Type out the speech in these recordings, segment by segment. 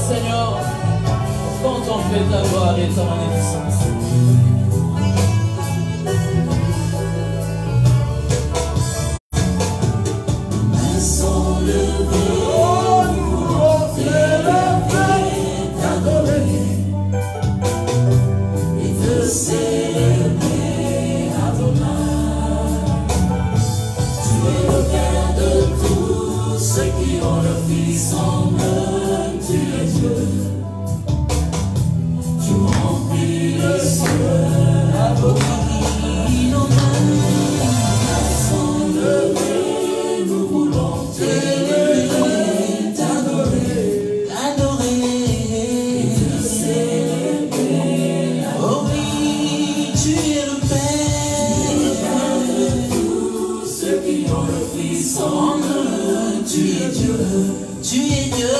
Seigneur, quand on fait ta gloire et ta magnificence. Mains sont levées, nous voulons célébrer, t'adorer et te célébrer, Adonai. Tu es le Père de tous ceux qui ont le Fils en eux. Tu es Dieu, tu remplis le ciel, Adonai, nos mains sont levées, nous voulons t'élever, t'adorer, et te célébrer. Oh oui, tu es le Père de tous ceux qui ont le Fils en eux. Tu es Dieu, tu es Dieu.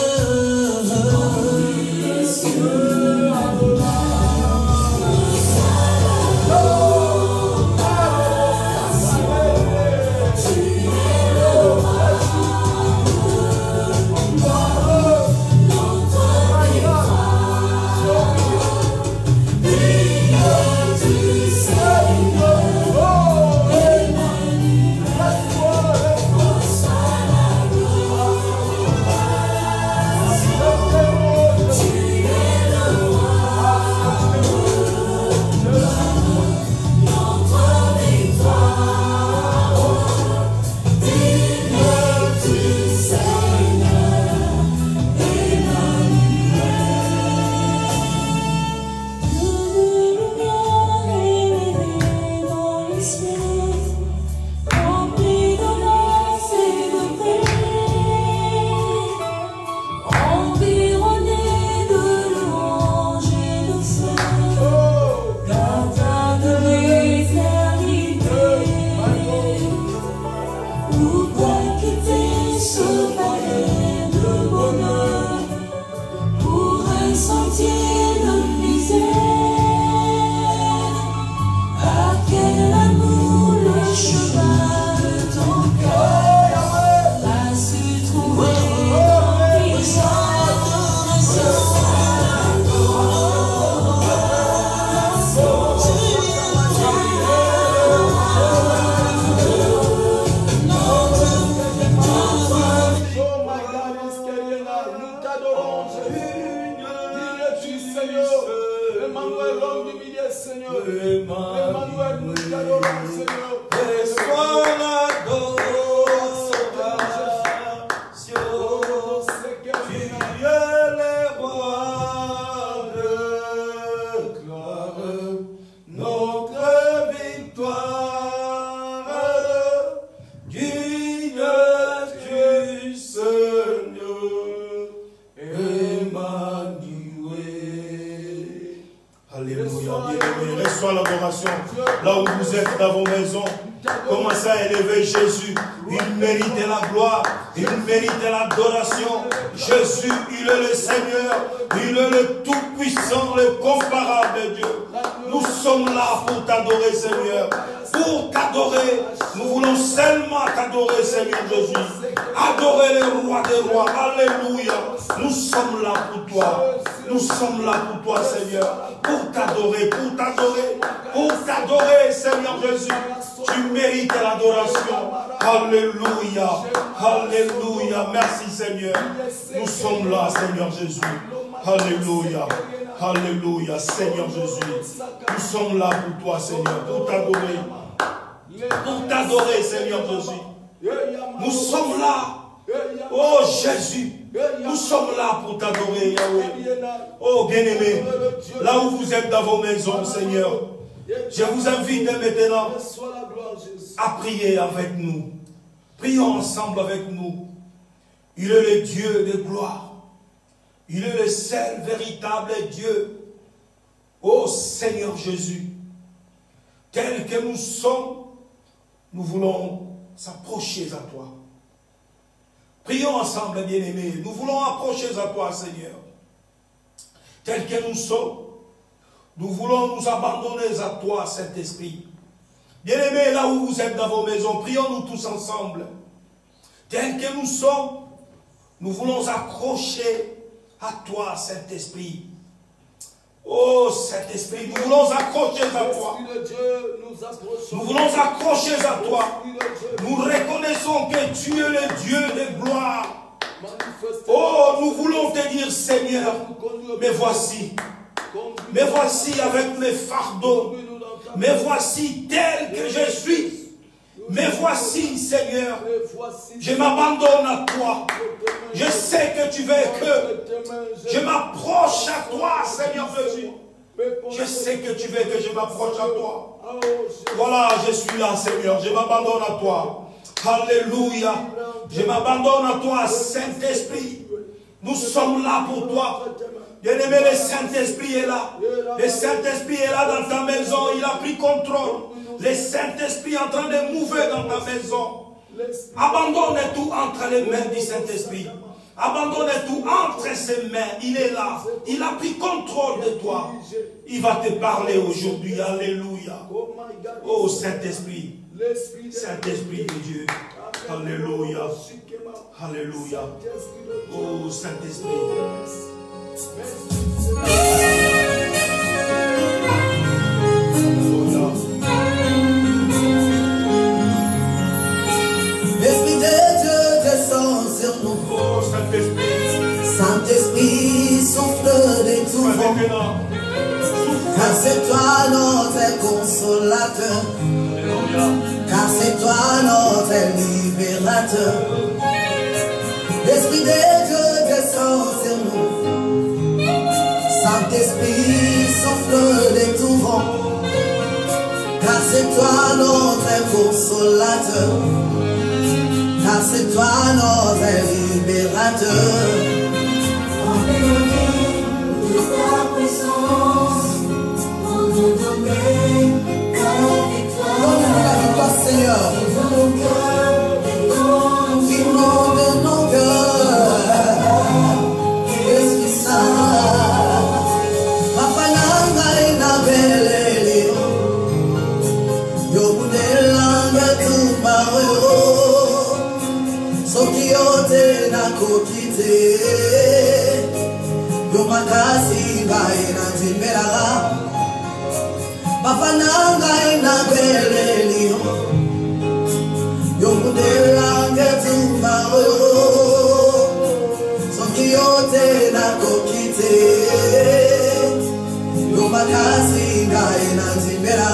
Là où vous êtes dans vos maisons, commencez à élever Jésus. Il mérite la gloire, il mérite l'adoration. Jésus, il est le Seigneur, il est le Tout-Puissant, le comparable de Dieu. Nous sommes là pour t'adorer, Seigneur. Pour t'adorer, nous voulons seulement t'adorer, Seigneur Jésus. Adorer le roi des rois. Alléluia. Nous sommes là pour toi. Nous sommes là pour toi, Seigneur. Pour t'adorer, pour t'adorer, pour t'adorer, Seigneur Jésus. Tu mérites l'adoration. Alléluia. Alléluia. Merci, Seigneur. Nous sommes là, Seigneur Jésus. Alléluia. Alléluia. Seigneur Jésus. Nous sommes là pour toi, Seigneur. Pour t'adorer. pour t'adorer, Seigneur Jésus. Nous sommes là. Oh Jésus, nous sommes là pour t'adorer, Yahweh. Oh bien-aimé, là où vous êtes dans vos maisons, Seigneur, je vous invite maintenant à prier avec nous. Prions ensemble avec nous. Il est le Dieu de gloire. Il est le seul véritable Dieu. Oh Seigneur Jésus, tel que nous sommes, nous voulons s'approcher à toi. Prions ensemble, bien-aimés. Nous voulons approcher à toi, Seigneur. Tel que nous sommes, nous voulons nous abandonner à toi, Saint-Esprit. Bien-aimés, là où vous êtes dans vos maisons, prions-nous tous ensemble. Tel que nous sommes, nous voulons accrocher à toi, Saint-Esprit. Oh Saint-Esprit, nous voulons accrocher à toi. Nous voulons accrocher à toi. Nous reconnaissons que tu es le Dieu de gloire. Oh, nous voulons te dire, Seigneur, mais voici avec mes fardeaux, mais voici tel que je suis. Mais voici, Seigneur, je m'abandonne à toi. Je sais que tu veux que je m'approche à toi, Seigneur Jésus. Je sais que tu veux que je m'approche à toi. Voilà, je suis là, Seigneur. Je m'abandonne à toi. Alléluia. Je m'abandonne à toi, Saint-Esprit. Nous sommes là pour toi. Bien-aimé, le Saint-Esprit est là. Le Saint-Esprit est là dans ta maison. Il a pris contrôle. Le Saint-Esprit est en train de mouver dans ta maison. Abandonne tout entre les mains du Saint-Esprit. Abandonne tout entre ses mains. Il est là. Il a pris contrôle de toi. Il va te parler aujourd'hui. Alléluia. Oh Saint-Esprit. Saint-Esprit de Dieu. Alléluia. Alléluia. Oh Saint-Esprit. L'Esprit de Dieu descend sur nous. Oh Saint-Esprit. Saint-Esprit souffle des tout vents. Car c'est toi notre consolateur. Car c'est toi notre libérateur. L'Esprit de Dieu descend sur nous. Saint-Esprit souffle des tout vents. Car c'est toi notre consolateur. Car c'est toi notre libérateur. En mélodie de ta puissance, pour nous donner la victoire. Donne-nous la victoire, Seigneur. Inonde nos cœurs. Esprit Saint. Mapananga inabeleli. Yobudelanga tumawe. Sokiote na kokite. Yomakasi gaina timbera. Mapananga inabeleli. Yobudelanga tumawe. Sokiote na kokite. Yomakasi gaina timbera.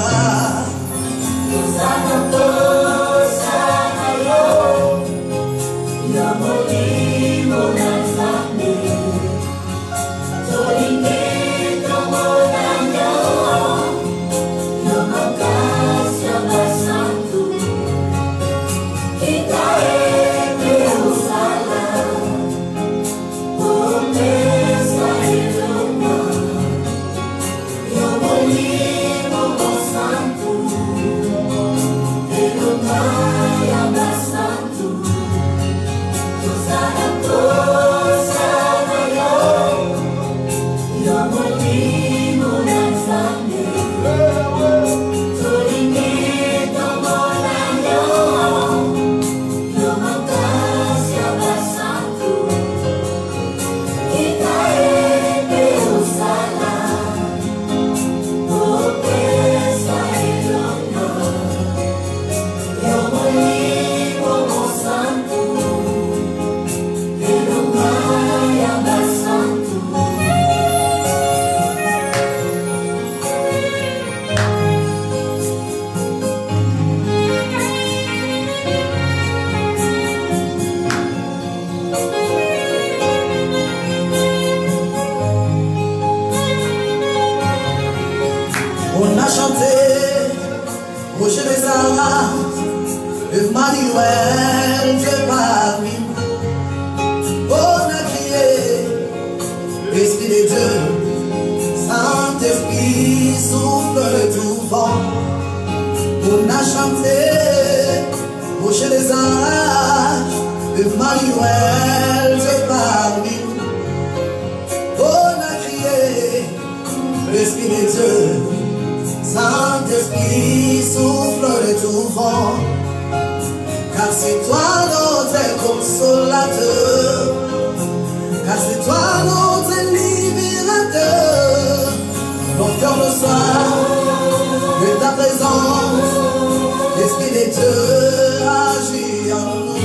Emmanuel, Dieu parmi nous. On a crié, Esprit de Dieu, Saint-Esprit, souffle le tout vent. On a chanté, Rocher des anges, Emmanuel, Dieu parmi nous. On a crié, Esprit de Dieu, Saint-Esprit, souffle le tout vent. Car c'est toi notre consolateur, car c'est toi notre libérateur. Mon cœur le soir de ta présence, l'Esprit de Dieu agit en nous.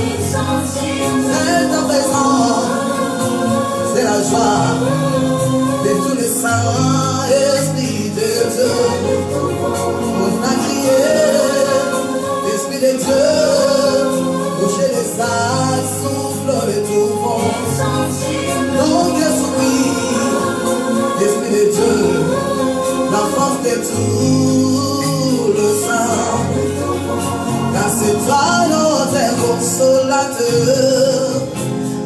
C'est ta présence, c'est la joie de tous les saints, Esprit de Dieu. On a crié, Esprit de Dieu, boucher les sacs, souffle le tout vent. Donc je souris, Esprit de Dieu, la force de tout le sang. Car c'est toi notre consolateur,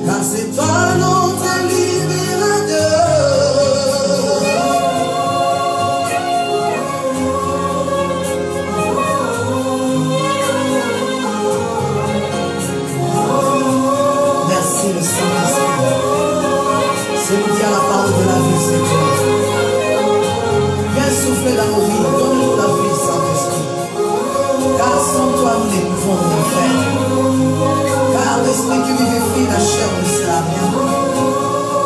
car c'est toi notre libérateur. Merci le Saint-Esprit. C'est nous qui a la parole de la vie, Seigneur. Viens souffler dans nos vies, donne-nous la vie, Saint-Esprit. Car sans toi nous ne pouvons rien faire. Car l'Esprit qui vivifie la chair ne sert à rien.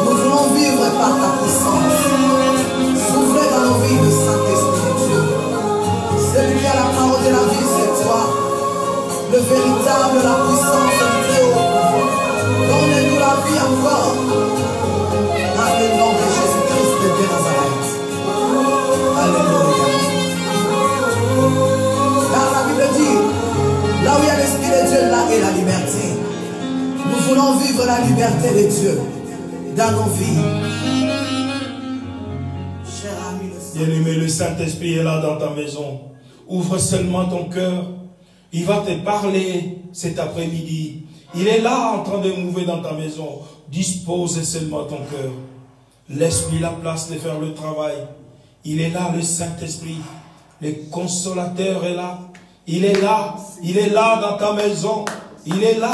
Nous voulons vivre par ta puissance. Souffler dans nos vies le Saint-Esprit de Dieu. Celui qui a la parole de la vie, c'est toi. Le véritable, la puissance, le très haut. Donnez-nous la vie encore. Dans le nom de Jésus-Christ de Nazareth. Alléluia. Car la Bible dit, là où il y a l'Esprit de Dieu, là est la liberté. Nous voulons vivre la liberté de Dieu dans nos vies. Cher ami, Bien-aimé, le Saint-Esprit est là dans ta maison. Ouvre seulement ton cœur. Il va te parler cet après-midi. Il est là en train de mouver dans ta maison. Dispose seulement ton cœur. Laisse-lui la place de faire le travail. Il est là, le Saint-Esprit. Le consolateur est là. Il est là. Il est là dans ta maison. Il est là.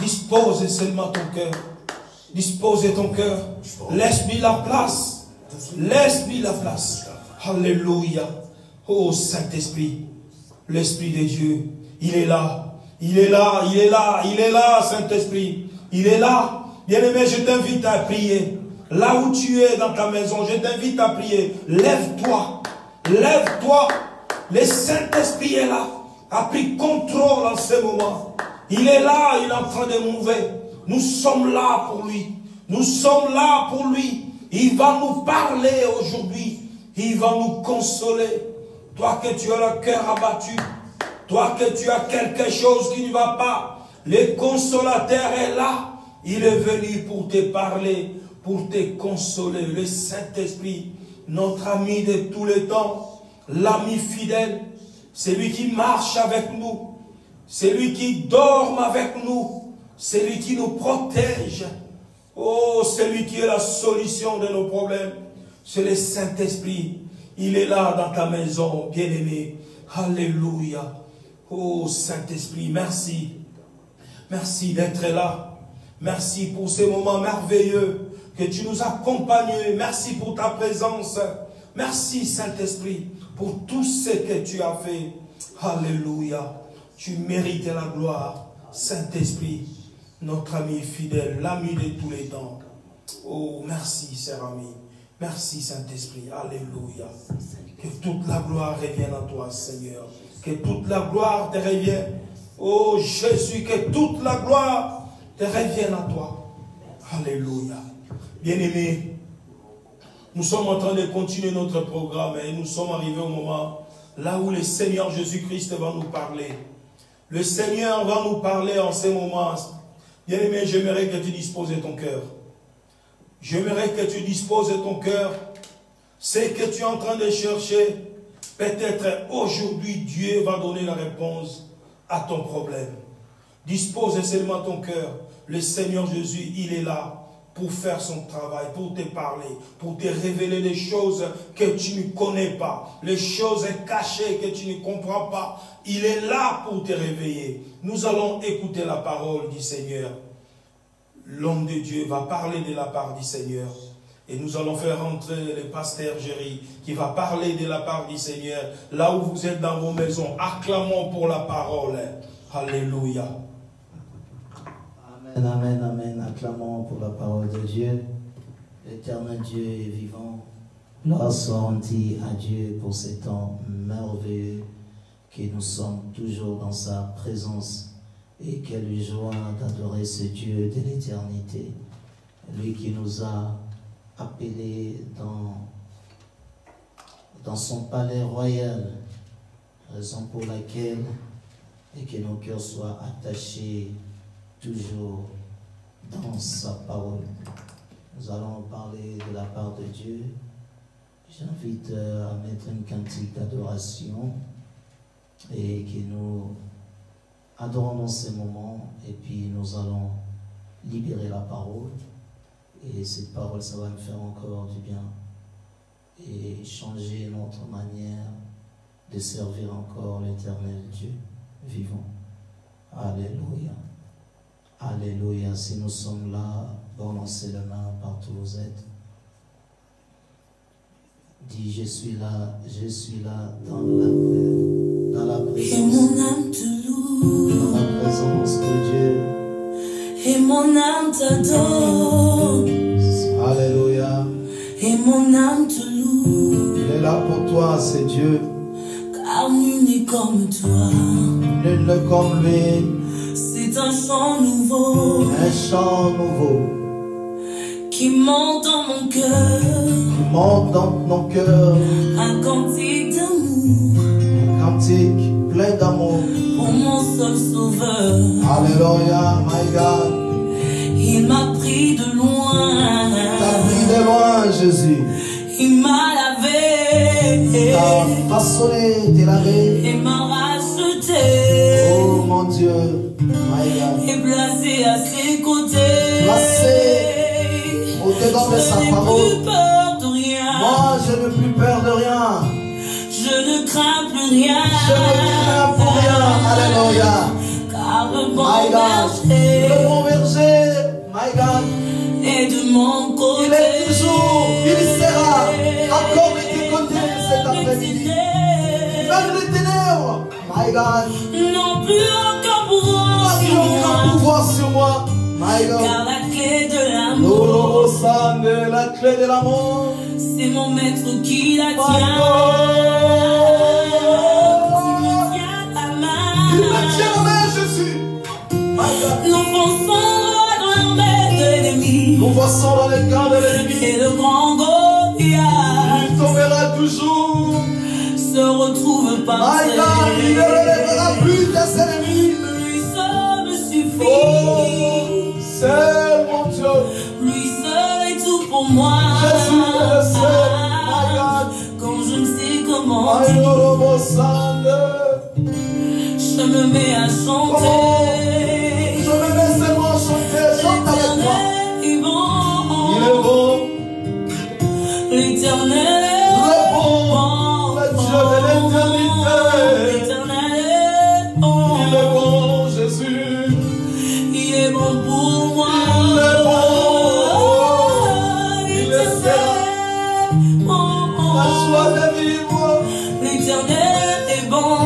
Dispose seulement ton cœur. Dispose ton cœur. Laisse-lui la place. Laisse-lui la place. Alléluia. Oh Saint-Esprit. L'Esprit de Dieu. Il est là. Il est là. Il est là. Il est là, Saint-Esprit. Il est là. Bien-aimé, je t'invite à prier. Là où tu es dans ta maison, je t'invite à prier. Lève-toi. Lève-toi. Le Saint-Esprit est là. A pris contrôle en ce moment. Il est là. Il est en train de mouver. Nous sommes là pour lui. Nous sommes là pour lui. Il va nous parler aujourd'hui. Il va nous consoler. Toi que tu as le cœur abattu. Toi que tu as quelque chose qui ne va pas. Le consolateur est là. Il est venu pour te parler, pour te consoler. Le Saint-Esprit, notre ami de tous les temps, l'ami fidèle, c'est lui qui marche avec nous, c'est lui qui dort avec nous, c'est lui qui nous protège. Oh, c'est lui qui est la solution de nos problèmes. C'est le Saint-Esprit. Il est là dans ta maison, bien-aimé. Alléluia. Oh, Saint-Esprit, merci. Merci d'être là. Merci pour ces moments merveilleux que tu nous accompagnes. Merci pour ta présence. Merci, Saint-Esprit, pour tout ce que tu as fait. Alléluia. Tu mérites la gloire. Saint-Esprit, notre ami fidèle, l'ami de tous les temps. Oh, merci, cher ami. Merci, Saint-Esprit. Alléluia. Que toute la gloire revienne à toi, Seigneur. Que toute la gloire te revienne. Oh, Jésus, que toute la gloire te revienne à toi. Alléluia. Bien-aimés, nous sommes en train de continuer notre programme et nous sommes arrivés au moment là où le Seigneur Jésus-Christ va nous parler. Le Seigneur va nous parler en ces moments. Bien-aimé, j'aimerais que tu disposes ton cœur. J'aimerais que tu disposes ton cœur. C'est que tu es en train de chercher. Peut-être aujourd'hui, Dieu va donner la réponse à ton problème. Dispose seulement ton cœur. Le Seigneur Jésus, il est là pour faire son travail, pour te parler, pour te révéler les choses que tu ne connais pas, les choses cachées que tu ne comprends pas. Il est là pour te réveiller. Nous allons écouter la parole du Seigneur. L'homme de Dieu va parler de la part du Seigneur. Et nous allons faire entrer le pasteur Géry qui va parler de la part du Seigneur. Là où vous êtes dans vos maisons, acclamons pour la parole. Alléluia. Amen, amen, amen. Acclamons pour la parole de Dieu. L'éternel Dieu est vivant. Gloire soit rendue à Dieu pour ces temps merveilleux que nous sommes toujours dans sa présence. Et quelle joie d'adorer ce Dieu de l'éternité. Lui qui nous a appelés dans son palais royal. Raison pour laquelle et que nos cœurs soient attachés toujours dans sa parole. Nous allons parler de la part de Dieu. J'invite à mettre une cantique d'adoration et que nous adorons dans ces moments et puis nous allons libérer la parole et cette parole ça va nous faire encore du bien et changer notre manière de servir encore l'éternel Dieu vivant. Alléluia. Alléluia. Si nous sommes là, balancez les mains partout où vous êtes. Dis, je suis là dans la présence. Et mon âme te loue. Dans la présence de Dieu. Et mon âme t'adore. Alléluia. Et mon âme te loue. Il est là pour toi, c'est Dieu. Car nul n'est comme toi. Nul n'est comme lui. C'est un chant nouveau. Un chant nouveau. Qui monte dans mon cœur. Qui monte dans nos cœurs. Un cantique d'amour. Un cantique plein d'amour. Pour mon seul sauveur. Alléluia, my God. Il m'a pris de loin. T'as pris de loin, Jésus. Il m'a lavé. T'as façonné, t'es lavé. Et m'a racheté. Oh mon Dieu, my God. Et placé à ses côtés. Placé au-dedans de sa Je n'ai parole. plus peur de rien. Moi, je n'ai plus peur de rien. Je ne crains plus rien. Je ne crains pour rien. Alléluia. Car le bon My God. berger Le bon berger, my God. est de mon côté. Il est toujours, il sera encore de tes côtés cet après-midi. Même les ténèbres, my God. Non plus aucun pouvoir Pas sur aucun moi. pouvoir sur moi, my God. Car la clé de l'amour, L'eau sang de la clé de l'amour. c'est mon maître qui la My tient. Il me tient la main. Il me tient la main, Jésus. My God. Nous fonçons dans l'armée de l'ennemi. Nous passons dans les camps de l'ennemi. Et le grand Goliath Il tombera toujours. se retrouve par My God, il ne relèvera plus de ses ennemis. Lui seul me suffit. Oh, c'est mon Dieu. Lui seul est tout pour moi. Jésus est le seul. My God. Quand je ne sais comment My dire, Lord, Son. je me mets à chanter. Je me mets seulement à chanter. Chante avec moi. L'éternel est bon. Il est bon. L'éternel est bon. bon. Le Dieu de l'éternité. L'éternel est bon. Il est bon, Jésus. Il est bon pour moi. Il est bon. Il L'éternel est saint. est bon. La joie de vivre. L'éternel est bon.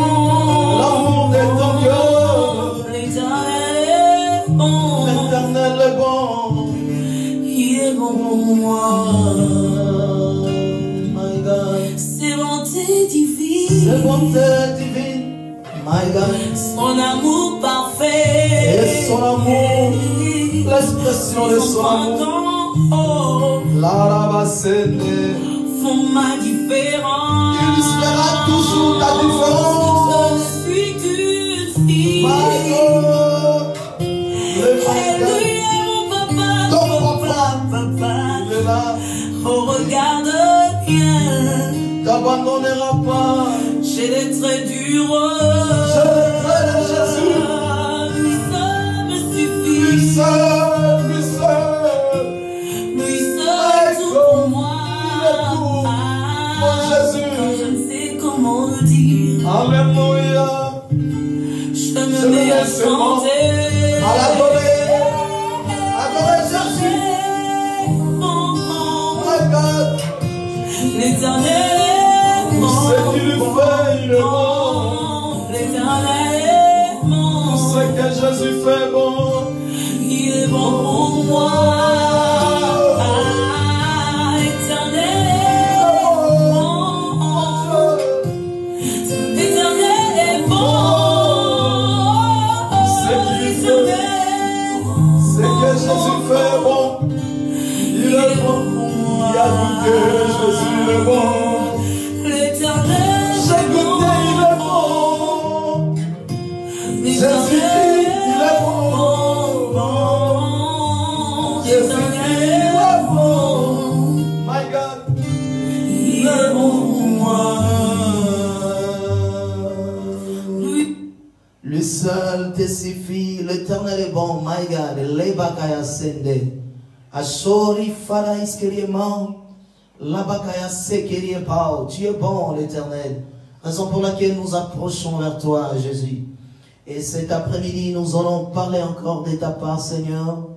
L'amour de ton cœur. L'éternel est bon. L'éternel est bon. Il est bon pour moi. My God. C'est bonté C'est divine. bonté divine. My God. Son amour parfait. Et son amour. L'expression de son amour. La rabasséné. Font ma différence. Il sera toujours ta différence. Je suis qu'une fille. My God. Le Et lui est mon papa. Ton Papa. Il est là. Oh, regarde bien. T'abandonnera pas. J'ai les traits du roi. Je le traite de Jésus. Lui seul fais bon. Il est bon pour moi. Jésus fait bon, il est bon, il a goûté, Jésus est bon, L'éternel, j'ai goûté, il est bon, Jésus il est bon, Jésus il est bon, my God, il est bon pour moi. Le seul te suffit, l'Éternel est bon, my God, l'Ebakaya Sende. Ashori Fada Iskeriement, l'Abakaya Sekeri Pao. Tu es bon, l'Éternel. Raison pour laquelle nous approchons vers toi, Jésus. Et cet après-midi, nous allons parler encore de ta part, Seigneur.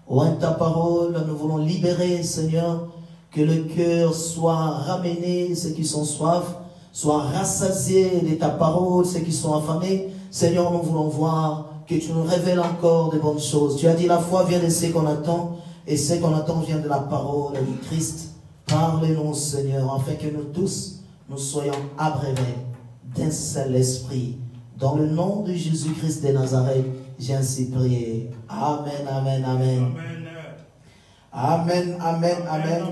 Oint ta parole, nous voulons libérer, Seigneur, que le cœur soit ramené, ceux qui sont soifs, soient rassasiés de ta parole, ceux qui sont affamés. Seigneur, nous voulons voir que tu nous révèles encore de bonnes choses. Tu as dit la foi vient de ce qu'on attend, et ce qu'on attend vient de la parole du Christ. Parle-nous, Seigneur, afin que nous tous, nous soyons abreuvés d'un seul esprit. Dans le nom de Jésus-Christ de Nazareth, j'ai ainsi prié. Amen, amen, amen. Amen, amen, amen.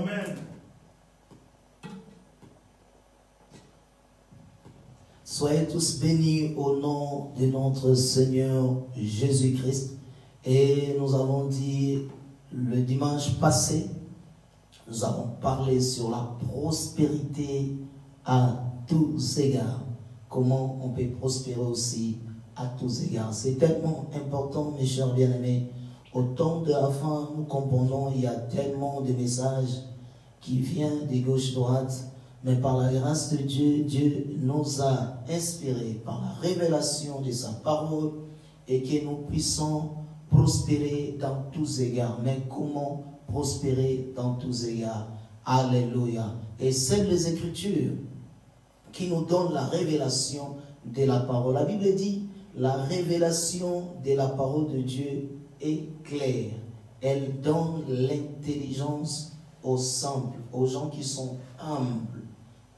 Soyez tous bénis au nom de notre Seigneur Jésus-Christ. Et nous avons dit le dimanche passé, nous avons parlé sur la prospérité à tous égards. Comment on peut prospérer aussi à tous égards. C'est tellement important, mes chers bien-aimés. Au temps de la fin, nous comprenons, il y a tellement de messages qui viennent de gauche-droite. Mais par la grâce de Dieu, Dieu nous a inspirés par la révélation de sa parole et que nous puissions prospérer dans tous égards. Mais comment prospérer dans tous égards? Alléluia. Et c'est les Écritures qui nous donnent la révélation de la parole. La Bible dit, la révélation de la parole de Dieu est claire. Elle donne l'intelligence aux simples, aux gens qui sont humbles.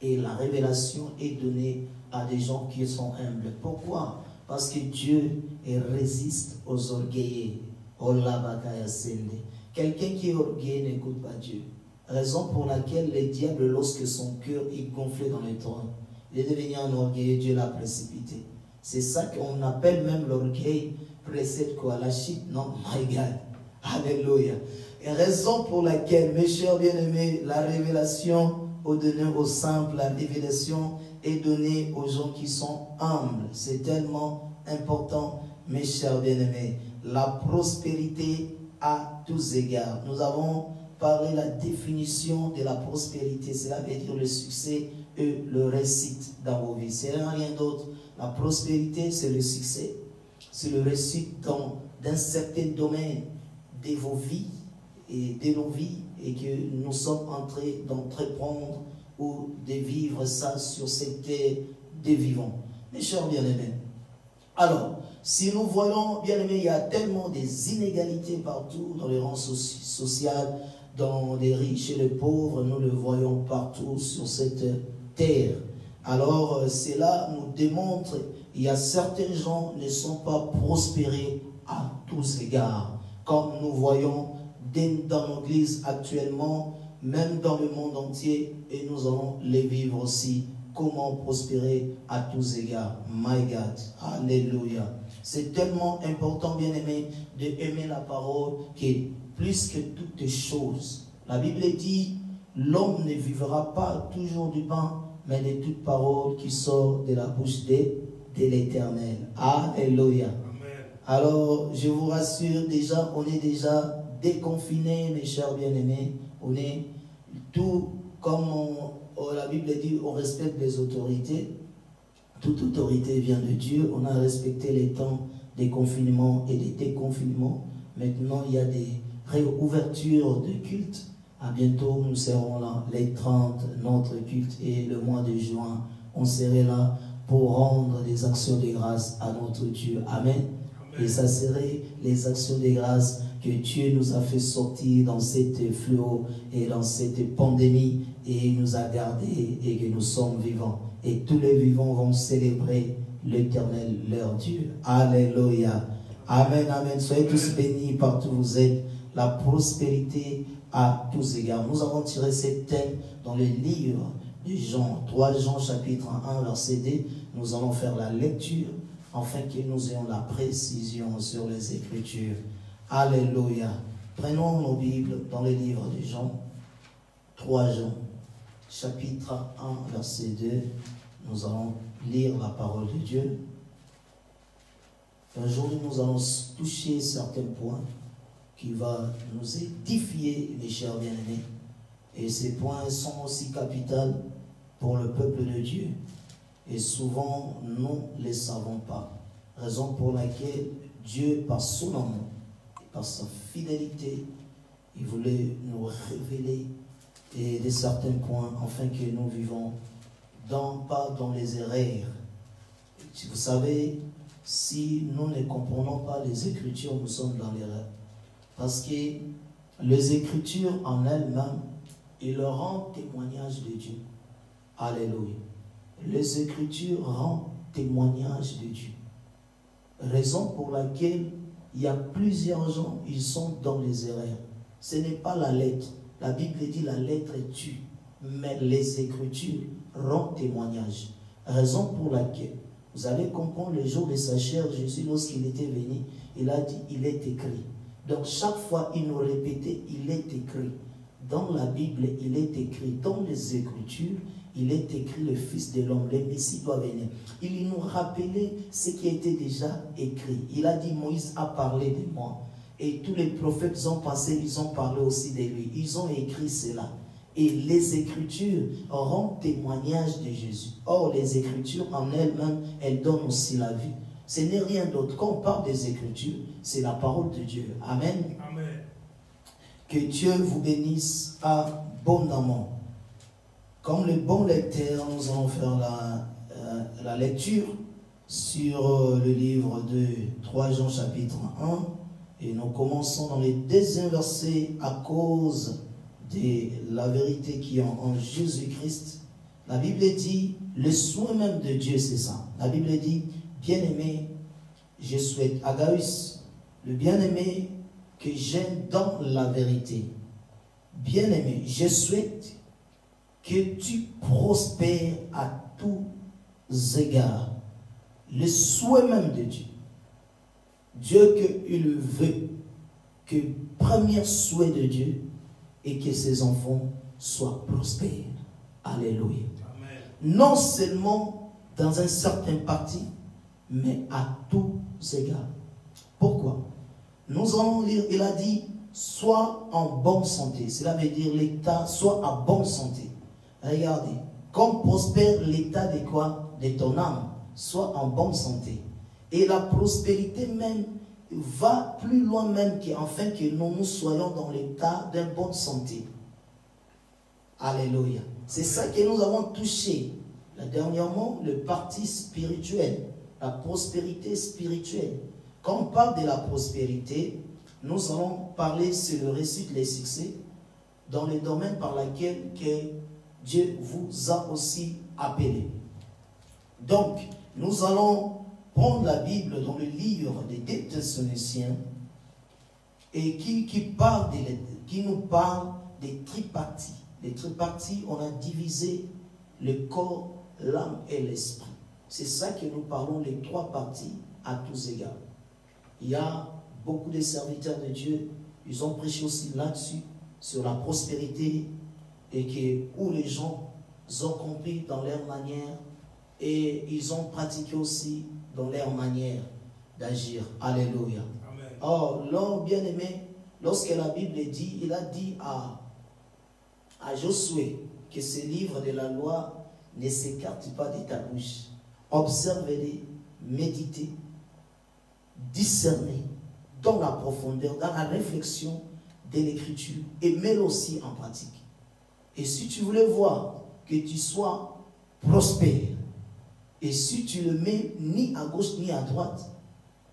Et la révélation est donnée à des gens qui sont humbles. Pourquoi? Parce que Dieu résiste aux orgueilleux. Quelqu'un qui est orgueilleux n'écoute pas Dieu. Raison pour laquelle le diable, lorsque son cœur est gonflé dans le trône, il est devenu un orgueilleux, Dieu l'a précipité. C'est ça qu'on appelle même l'orgueil précède quoi? La chute? Non, my God. Alléluia. Et raison pour laquelle, mes chers bien-aimés, la révélation donnée aux simples, la révélation est donnée aux gens qui sont humbles. C'est tellement important, mes chers bien-aimés. La prospérité à tous égards. Nous avons parlé de la définition de la prospérité. Cela veut dire le succès et le réussite dans vos vies. C'est rien d'autre. La prospérité, c'est le succès. C'est le réussite dans un certain domaine de vos vies et de nos vies, et que nous sommes en train d'entreprendre ou de vivre ça sur cette terre des vivants. Mes chers bien-aimés, alors, si nous voyons, bien-aimés, il y a tellement des inégalités partout dans les rangs sociaux, dans les riches et les pauvres, nous le voyons partout sur cette terre. Alors, cela nous démontre qu'il y a certains gens qui ne sont pas prospérés à tous égards, comme nous voyons dans l'église actuellement, même dans le monde entier, et nous allons les vivre aussi. Comment prospérer à tous égards. My God. Alléluia. C'est tellement important, bien-aimé, d'aimer la parole qui, plus que toutes les choses, la Bible dit, l'homme ne vivra pas toujours du pain, mais de toute parole qui sort de la bouche de l'Éternel. Alléluia. Amen. Alors, je vous rassure, déjà, on est déjà déconfinés, mes chers bien-aimés. On est tout comme la Bible dit, on respecte les autorités. Toute autorité vient de Dieu. On a respecté les temps des confinements et des déconfinements. Maintenant, il y a des réouvertures de culte. À bientôt, nous serons là, les 30, notre culte, et le mois de juin, on serait là pour rendre des actions de grâce à notre Dieu. Amen. Amen. Et ça serait les actions de grâce que Dieu nous a fait sortir dans cette fléau et dans cette pandémie, et il nous a gardés et que nous sommes vivants. Et tous les vivants vont célébrer l'Éternel, leur Dieu. Alléluia. Amen, amen. Soyez tous bénis partout où vous êtes. La prospérité à tous égards. Nous avons tiré ce thème dans le livre de Jean, 3 Jean chapitre 1, verset 2. Nous allons faire la lecture afin que nous ayons la précision sur les Écritures. Alléluia. Prenons nos Bibles dans le livre de Jean, 3 Jean, chapitre 1, verset 2. Nous allons lire la parole de Dieu. Aujourd'hui, nous allons toucher certains points qui vont nous édifier, mes chers bien-aimés. Et ces points sont aussi capitaux pour le peuple de Dieu. Et souvent, nous ne les savons pas. Raison pour laquelle Dieu, par son amour, par sa fidélité, il voulait nous révéler de certains points, afin que nous vivons pas dans les erreurs. Vous savez, si nous ne comprenons pas les Écritures, nous sommes dans l'erreur. Parce que les Écritures en elles-mêmes, ils rendent témoignage de Dieu. Alléluia. Les Écritures rendent témoignage de Dieu. Raison pour laquelle il y a plusieurs gens, ils sont dans les erreurs. Ce n'est pas la lettre. La Bible dit la lettre tue. Mais les Écritures rendent témoignage. Raison pour laquelle, vous allez comprendre le jour de sa chair, Jésus, lorsqu'il était venu, il a dit, il est écrit. Donc chaque fois, il nous répétait, il est écrit. Dans la Bible, il est écrit. Dans les Écritures, il est écrit le Fils de l'homme, le Messie doit venir. Il nous rappelait ce qui était déjà écrit. Il a dit, Moïse a parlé de moi. Et tous les prophètes ont passé, ils ont parlé aussi de lui. Ils ont écrit cela. Et les Écritures rendent témoignage de Jésus. Or, les Écritures en elles-mêmes, elles donnent aussi la vie. Ce n'est rien d'autre. Quand on parle des Écritures, c'est la parole de Dieu. Amen. Amen. Que Dieu vous bénisse abondamment. Comme le bon lecteur, nous allons faire la lecture sur le livre de 3 Jean chapitre 1. Et nous commençons dans les deuxième versets à cause de la vérité qui est en Jésus-Christ. La Bible dit, le soin même de Dieu, c'est ça. La Bible dit, bien-aimé, je souhaite, Agaïs, le bien-aimé que j'aime dans la vérité. Bien-aimé, je souhaite que tu prospères à tous égards. Le souhait même de Dieu. Dieu qu'il veut, que le premier souhait de Dieu est que ses enfants soient prospères. Alléluia. Amen. Non seulement dans un certain parti, mais à tous égards. Pourquoi? Nous allons lire, il a dit, sois en bonne santé. Cela veut dire l'état, soit en bonne santé. Regardez, comme prospère l'état de quoi? De ton âme, soit en bonne santé. Et la prospérité même va plus loin même qu'afin que nous soyons dans l'état d'une bonne santé. Alléluia. C'est ça que nous avons touché. Dernièrement, le parti spirituel, la prospérité spirituelle. Quand on parle de la prospérité, nous allons parler sur le récit des succès dans les domaines par lesquels que Dieu vous a aussi appelé. Donc, nous allons prendre la Bible dans le livre des 2 Thessaloniciens et qui nous parle des triparties. Les triparties, on a divisé le corps, l'âme et l'esprit. C'est ça que nous parlons, les 3 parties à tous égards. Il y a beaucoup de serviteurs de Dieu, ils ont prêché aussi là-dessus, sur la prospérité, et où les gens ont compris dans leur manière et ils ont pratiqué aussi dans leur manière d'agir. Alléluia. Amen. Or, l'homme bien-aimé, lorsque la Bible dit, il a dit à Josué que ce livre de la loi ne s'écarte pas de ta bouche. Observez-les, méditez, discernez dans la profondeur, dans la réflexion de l'écriture et mets-le aussi en pratique. Et si tu voulais voir que tu sois prospère, et si tu le mets ni à gauche ni à droite,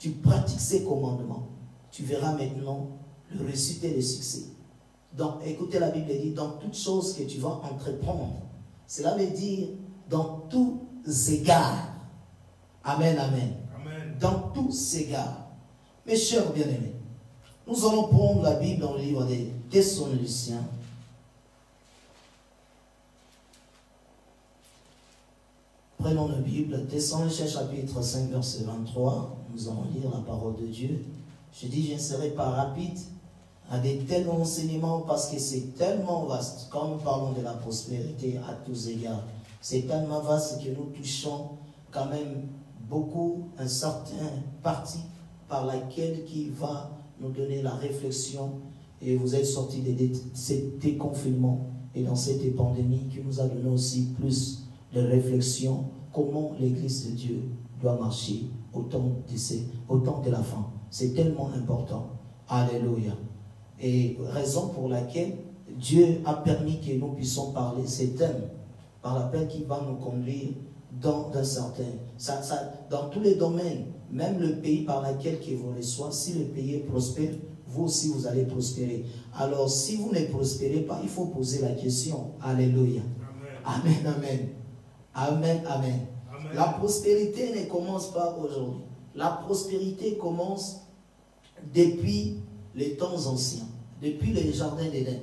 tu pratiques ces commandements, tu verras maintenant le résultat et le succès. Donc, écoutez, la Bible dit, dans toutes choses que tu vas entreprendre, cela veut dire dans tous égards. Amen, amen. Amen. Dans tous égards. Mes chers bien-aimés, nous allons prendre la Bible dans le livre des Thessaloniciens. Prenons la Bible, Thessaloniciens chapitre 5, verset 23. Nous allons lire la parole de Dieu. Je dis, je ne serai pas rapide à des tels enseignements parce que c'est tellement vaste. Quand nous parlons de la prospérité à tous égards, c'est tellement vaste que nous touchons quand même beaucoup un certain parti par laquelle qui va nous donner la réflexion. Et vous êtes sortis de cet déconfinement et dans cette pandémie qui nous a donné aussi plus de réflexion comment l'Église de Dieu doit marcher au temps de la fin. C'est tellement important. Alléluia. Et raison pour laquelle Dieu a permis que nous puissions parler ces thèmes par l'appel qui va nous conduire dans dans tous les domaines, même le pays par lequel vous le soyez, si le pays est prospère, vous aussi vous allez prospérer. Alors si vous ne prospérez pas, il faut poser la question. Alléluia. Amen, amen. Amen, amen. Amen. La prospérité ne commence pas aujourd'hui. La prospérité commence depuis les temps anciens, depuis le jardin d'Éden.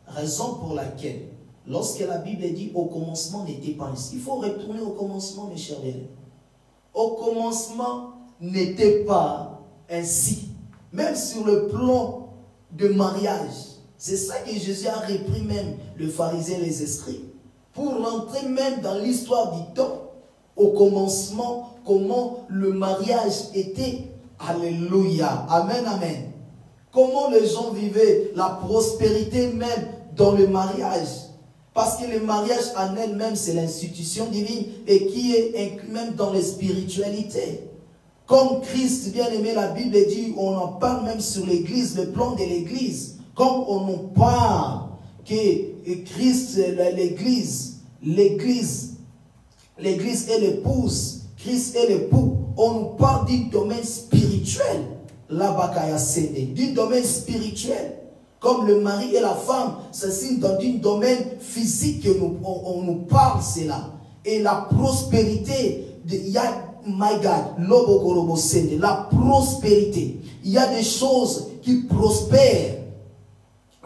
Raison pour laquelle, lorsque la Bible dit au commencement n'était pas ainsi, il faut retourner au commencement, mes chers amis. Au commencement n'était pas ainsi. Même sur le plan de mariage. C'est ça que Jésus a repris même le pharisien et les esprits. Pour rentrer même dans l'histoire du temps, au commencement, comment le mariage était. Alléluia. Amen, amen. Comment les gens vivaient la prospérité même dans le mariage. Parce que le mariage en elle-même, c'est l'institution divine et qui est inclus même dans les spiritualités. Comme Christ, bien aimé, la Bible dit, on en parle même sur l'église, le plan de l'église. Comme on nous parle que Christ, l'église est l'épouse, Christ est l'époux. On nous parle d'un domaine spirituel. D'un domaine spirituel. Comme le mari et la femme, c'est dans un domaine physique que on nous parle cela. Et la prospérité, my God, la prospérité. Il y a des choses qui prospèrent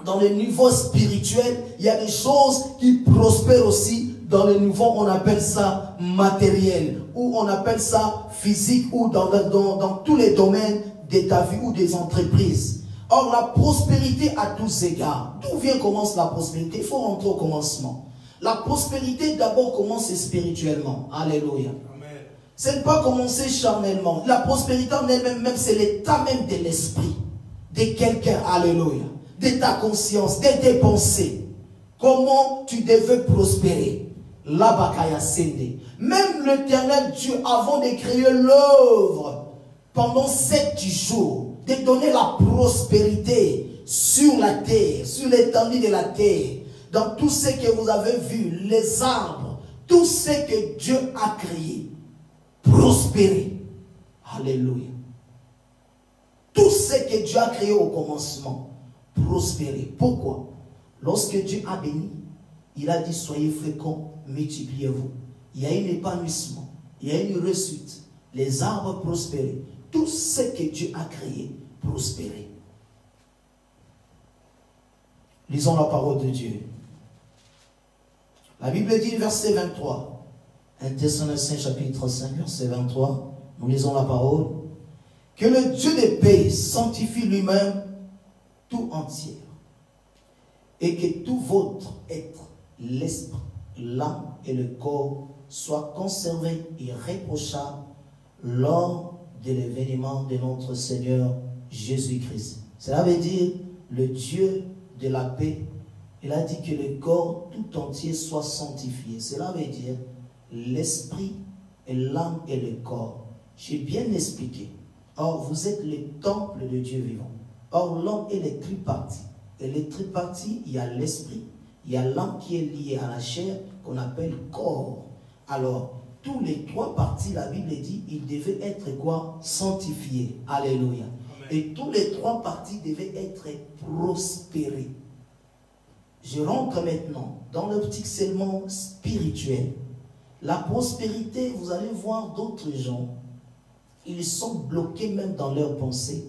dans le niveau spirituel. Il y a des choses qui prospèrent aussi dans le niveau, on appelle ça matériel, ou on appelle ça physique, ou dans tous les domaines de ta vie ou des entreprises. Or, la prospérité à tous égards. D'où commence la prospérité? Il faut rentrer au commencement. La prospérité d'abord commence spirituellement. Alléluia. Ce n'est pas commencer charnellement. La prospérité en elle-même, c'est l'état même de l'esprit de quelqu'un. Alléluia. De ta conscience, de tes pensées. Comment tu devais prospérer. Même l'Éternel Dieu, avant de créer l'œuvre, pendant 7 jours, de donner la prospérité sur la terre, sur l'étendue de la terre, dans tout ce que vous avez vu, les arbres, tout ce que Dieu a créé, prospérer. Alléluia. Tout ce que Dieu a créé au commencement, prospérer. Pourquoi? Lorsque Dieu a béni, il a dit soyez fréquents, multipliez-vous. Il y a un épanouissement, il y a une réussite. Les arbres prospérer. Tout ce que Dieu a créé, prospérer. Lisons la parole de Dieu. La Bible dit, verset 23. 1 Thessaloniciens chapitre 5, verset 23. Nous lisons la parole. Que le Dieu de paix sanctifie lui-même tout entier. Et que tout votre être, l'esprit, l'âme et le corps soient conservés irréprochables lors de l'événement de notre Seigneur Jésus-Christ. Cela veut dire le Dieu de la paix. Il a dit que le corps tout entier soit sanctifié. Cela veut dire l'esprit et l'âme et le corps. J'ai bien expliqué. Or, vous êtes le temple de Dieu vivant. Or, l'homme est les triparties. Et les triparties, il y a l'esprit, il y a l'âme qui est liée à la chair, qu'on appelle corps. Alors, tous les 3 parties, la Bible dit, ils devaient être quoi? Sanctifiés. Alléluia. Amen. Et tous les 3 parties devaient être prospérés. Je rentre maintenant dans l'optique seulement spirituelle. La prospérité, vous allez voir d'autres gens, ils sont bloqués même dans leurs pensées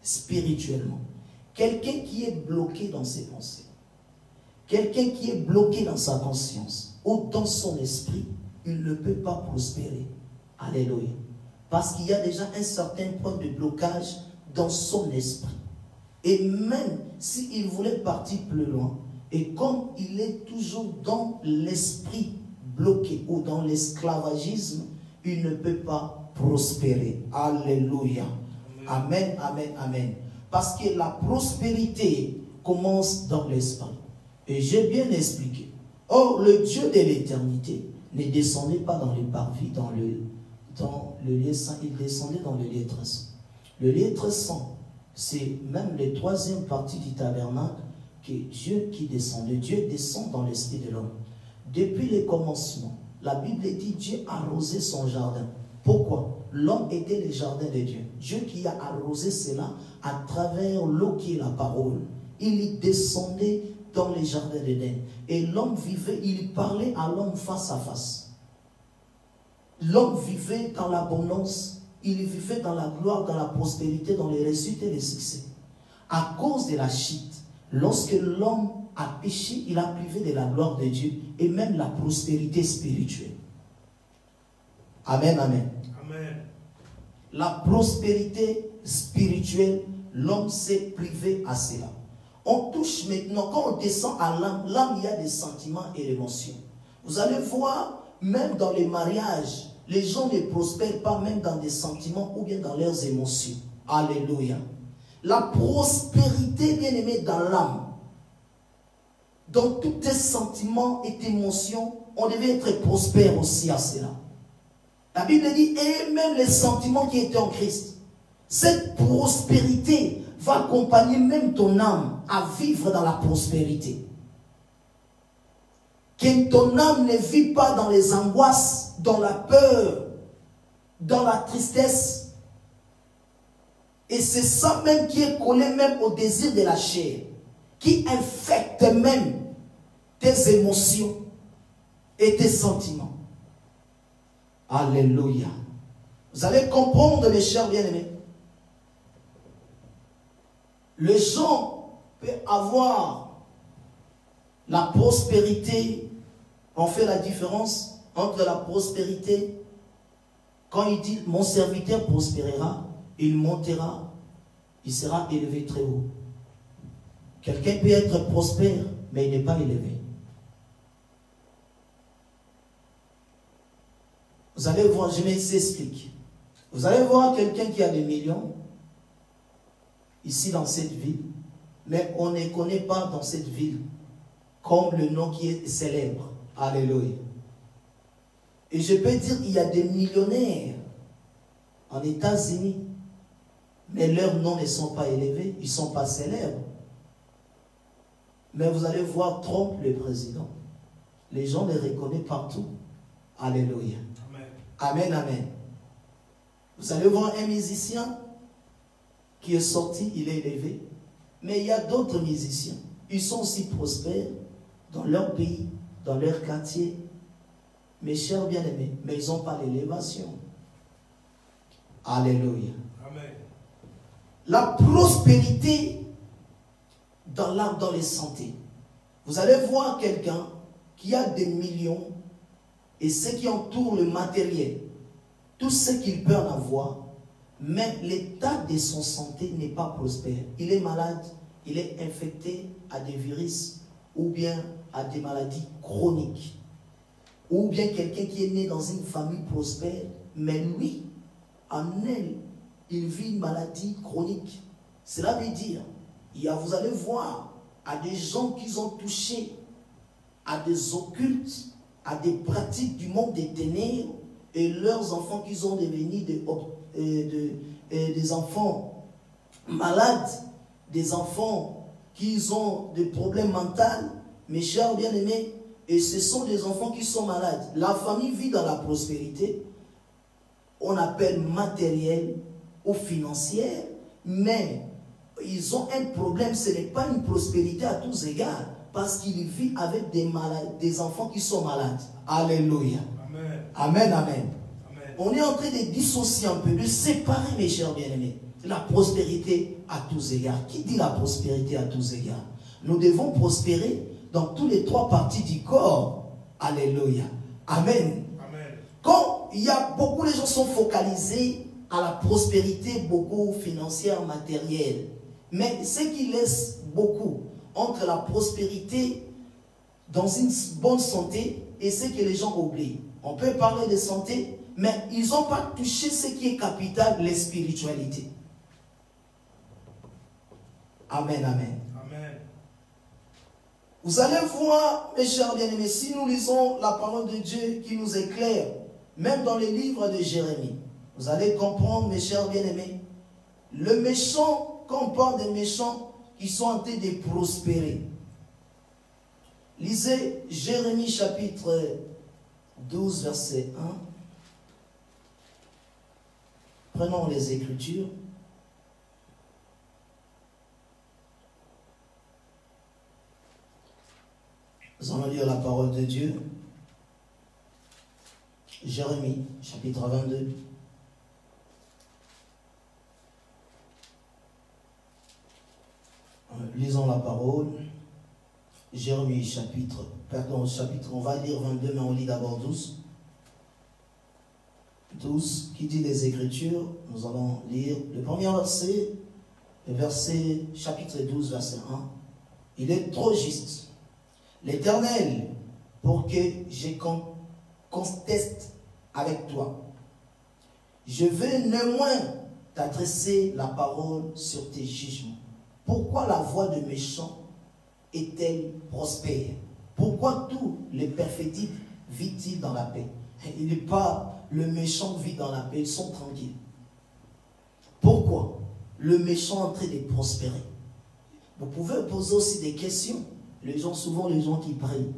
spirituellement. Quelqu'un qui est bloqué dans ses pensées, quelqu'un qui est bloqué dans sa conscience ou dans son esprit, il ne peut pas prospérer. Alléluia. Parce qu'il y a déjà un certain point de blocage dans son esprit. Et même s'il voulait partir plus loin, et comme il est toujours dans l'esprit bloqué ou dans l'esclavagisme, il ne peut pas prospérer. Alléluia. Amen, amen, amen. Parce que la prospérité commence dans l'esprit. Et j'ai bien expliqué. Or, le Dieu de l'éternité ne descendait pas dans les parvis, dans le lieu saint, il descendait dans le lieu très saint. Le lieu très saint, c'est même la 3e partie du tabernacle, que Dieu qui descend. Le Dieu descend dans l'esprit de l'homme. Depuis le commencement, la Bible dit Dieu arrosait son jardin. Pourquoi? L'homme était le jardin de Dieu. Dieu qui a arrosé cela à travers l'eau qui est la parole. Il y descendait dans les jardins d'Éden. Et l'homme vivait, il parlait à l'homme face à face. L'homme vivait dans l'abondance, il vivait dans la gloire, dans la prospérité, dans les réussites et les succès. À cause de la chute, lorsque l'homme a péché, il a privé de la gloire de Dieu et même la prospérité spirituelle. Amen, amen. Amen. La prospérité spirituelle, l'homme s'est privé à cela. On touche maintenant, quand on descend à l'âme, l'âme, il y a des sentiments et des émotions. Vous allez voir, même dans les mariages, les gens ne prospèrent pas même dans des sentiments ou bien dans leurs émotions. Alléluia. La prospérité, bien aimée, dans l'âme, dans tous tes sentiments et tes émotions, on devait être prospère aussi à cela. La Bible dit, et même les sentiments qui étaient en Christ. Cette prospérité va accompagner même ton âme à vivre dans la prospérité. Que ton âme ne vit pas dans les angoisses, dans la peur, dans la tristesse. Et c'est ça même qui est collé même au désir de la chair, qui infecte même tes émotions et tes sentiments. Alléluia. Vous allez comprendre, mes chers bien-aimés. Les gens peuvent avoir la prospérité. On fait la différence entre la prospérité. Quand il dit mon serviteur prospérera, il montera, il sera élevé très haut. Quelqu'un peut être prospère, mais il n'est pas élevé. Vous allez voir, je m'explique. Vous allez voir quelqu'un qui a des millions, ici dans cette ville, mais on ne connaît pas dans cette ville comme le nom qui est célèbre. Alléluia. Et je peux dire qu'il y a des millionnaires en États-Unis, mais leurs noms ne sont pas élevés, ils ne sont pas célèbres. Mais vous allez voir Trump, le président. Les gens le reconnaissent partout. Alléluia. Amen, amen. Vous allez voir un musicien qui est sorti, il est élevé. Mais il y a d'autres musiciens. Ils sont aussi prospères dans leur pays, dans leur quartier. Mes chers bien-aimés, mais ils n'ont pas l'élévation. Alléluia. Amen. La prospérité dans l'âme, dans les santé. Vous allez voir quelqu'un qui a des millions et ce qui entoure le matériel, tout ce qu'il peut en avoir, mais l'état de son santé n'est pas prospère. Il est malade, il est infecté à des virus ou bien à des maladies chroniques. Ou bien quelqu'un qui est né dans une famille prospère, mais lui, en elle, il vit une maladie chronique. Cela veut dire, vous allez voir, à des gens qui ont touché à des occultes, à des pratiques du monde des ténèbres, et leurs enfants qui ont devenu des enfants malades, des enfants qui ont des problèmes mentaux. Mes chers bien-aimés, et ce sont des enfants qui sont malades. La famille vit dans la prospérité, on appelle matérielle ou financière, mais ils ont un problème, ce n'est pas une prospérité à tous égards, parce qu'ils vivent avec des enfants qui sont malades. Alléluia. Amen. Amen, amen. Amen. On est en train de dissocier un peu, de séparer, mes chers bien-aimés, la prospérité à tous égards. Qui dit la prospérité à tous égards? Nous devons prospérer dans toutes les trois parties du corps. Alléluia. Amen. Amen. Quand il y a beaucoup de gens sont focalisés à la prospérité, beaucoup financière, matérielle. Mais ce qui laisse beaucoup entre la prospérité dans une bonne santé et ce que les gens oublient. On peut parler de santé, mais ils n'ont pas touché ce qui est capital, les spiritualités. Amen, amen. Amen. Vous allez voir, mes chers bien-aimés, si nous lisons la parole de Dieu qui nous éclaire, même dans les livres de Jérémie, vous allez comprendre, mes chers bien-aimés, le méchant, quand on parle des méchants qui sont en train de prospérer. Lisez Jérémie chapitre 12, verset 1. Prenons les Écritures. Nous allons lire la parole de Dieu. Jérémie, chapitre 22. Lisons la parole. Jérémie, chapitre, on va lire 22, mais on lit d'abord 12. 12, qui dit les Écritures, nous allons lire le premier verset, chapitre 12, verset 1. Il est trop juste. L'Éternel, pour que je conteste avec toi, je veux néanmoins t'adresser la parole sur tes jugements. Pourquoi la voix de méchant est-elle prospère? Pourquoi tous les perfectibles vivent-ils dans la paix? Il n'est pas le méchant vit dans la paix, ils sont tranquilles. Pourquoi le méchant est en train de prospérer? Vous pouvez poser aussi des questions. Souvent les gens qui prient,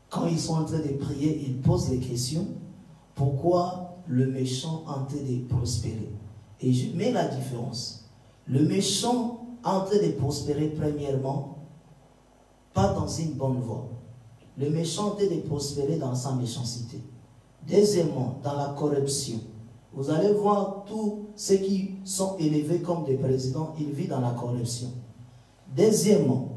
quand ils sont en train de prier, ils posent des questions. Pourquoi le méchant est en train de prospérer? Et je mets la différence. Le méchant est en train de prospérer premièrement, pas dans une bonne voie. Le méchant est en train de prospérer dans sa méchanceté. Deuxièmement, dans la corruption. Vous allez voir tous ceux qui sont élevés comme des présidents, ils vivent dans la corruption. Deuxièmement,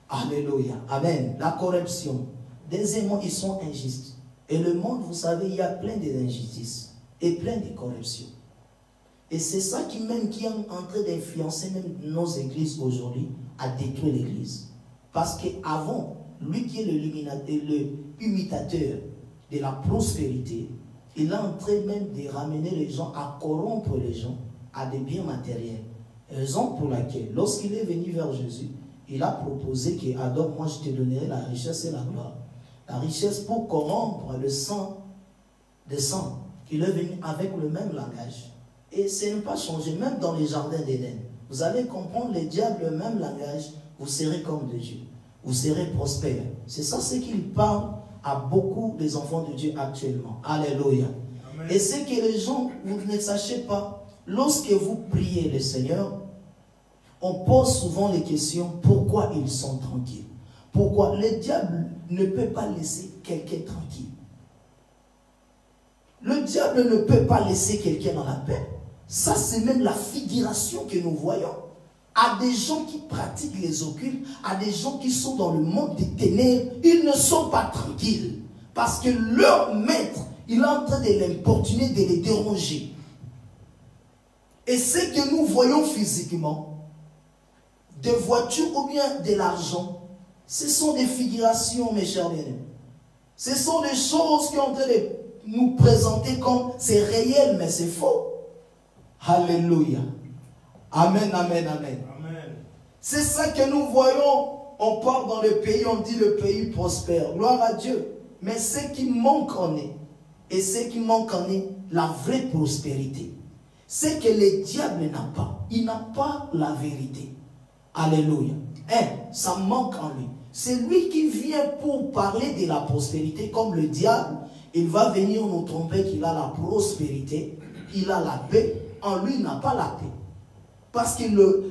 alléluia, amen, la corruption. Deuxièmement, ils sont injustes. Et le monde, vous savez, il y a plein d'injustices et plein de corruption. Et c'est ça qui est en train d'influencer même nos églises aujourd'hui à détruire l'église. Parce qu'avant, lui qui est le imitateur de la prospérité, il est en train même de ramener les gens, à corrompre les gens à des biens matériels. Raison pour laquelle, lorsqu'il est venu vers Jésus, il a proposé qu'Adam, moi je te donnerai la richesse et la gloire. La richesse pour corrompre le sang des sangs. Il est venu avec le même langage. Et ce n'est pas changé, même dans les jardins d'Éden. Vous allez comprendre, les diables, le même langage, vous serez comme de Dieu. Vous serez prospères. C'est ça ce qu'il parle à beaucoup des enfants de Dieu actuellement. Alléluia. Amen. Et c'est que les gens, vous ne sachez pas, lorsque vous priez le Seigneur, on pose souvent les questions, pourquoi ils sont tranquilles? Pourquoi? Le diable ne peut pas laisser quelqu'un tranquille. Le diable ne peut pas laisser quelqu'un dans la paix. Ça, c'est même la figuration que nous voyons. À des gens qui pratiquent les occultes, à des gens qui sont dans le monde des ténèbres, ils ne sont pas tranquilles. Parce que leur maître, il est en train de l'importuner, de les déranger. Et ce que nous voyons physiquement, des voitures ou bien de l'argent, ce sont des figurations, mes chers bien-aimés. Ce sont des choses qui sont en train de nous présenter comme c'est réel, mais c'est faux. Alléluia. Amen, amen, amen. C'est ça que nous voyons. On part dans le pays, on dit le pays prospère. Gloire à Dieu. Mais ce qui manque en est, et ce qui manque en est, la vraie prospérité. C'est que le diable n'a pas. Il n'a pas la vérité. Alléluia. Ça manque en lui. C'est lui qui vient pour parler de la prospérité, comme le diable. Il va venir nous tromper qu'il a la prospérité, il a la paix. En lui, il n'a pas la paix. Parce que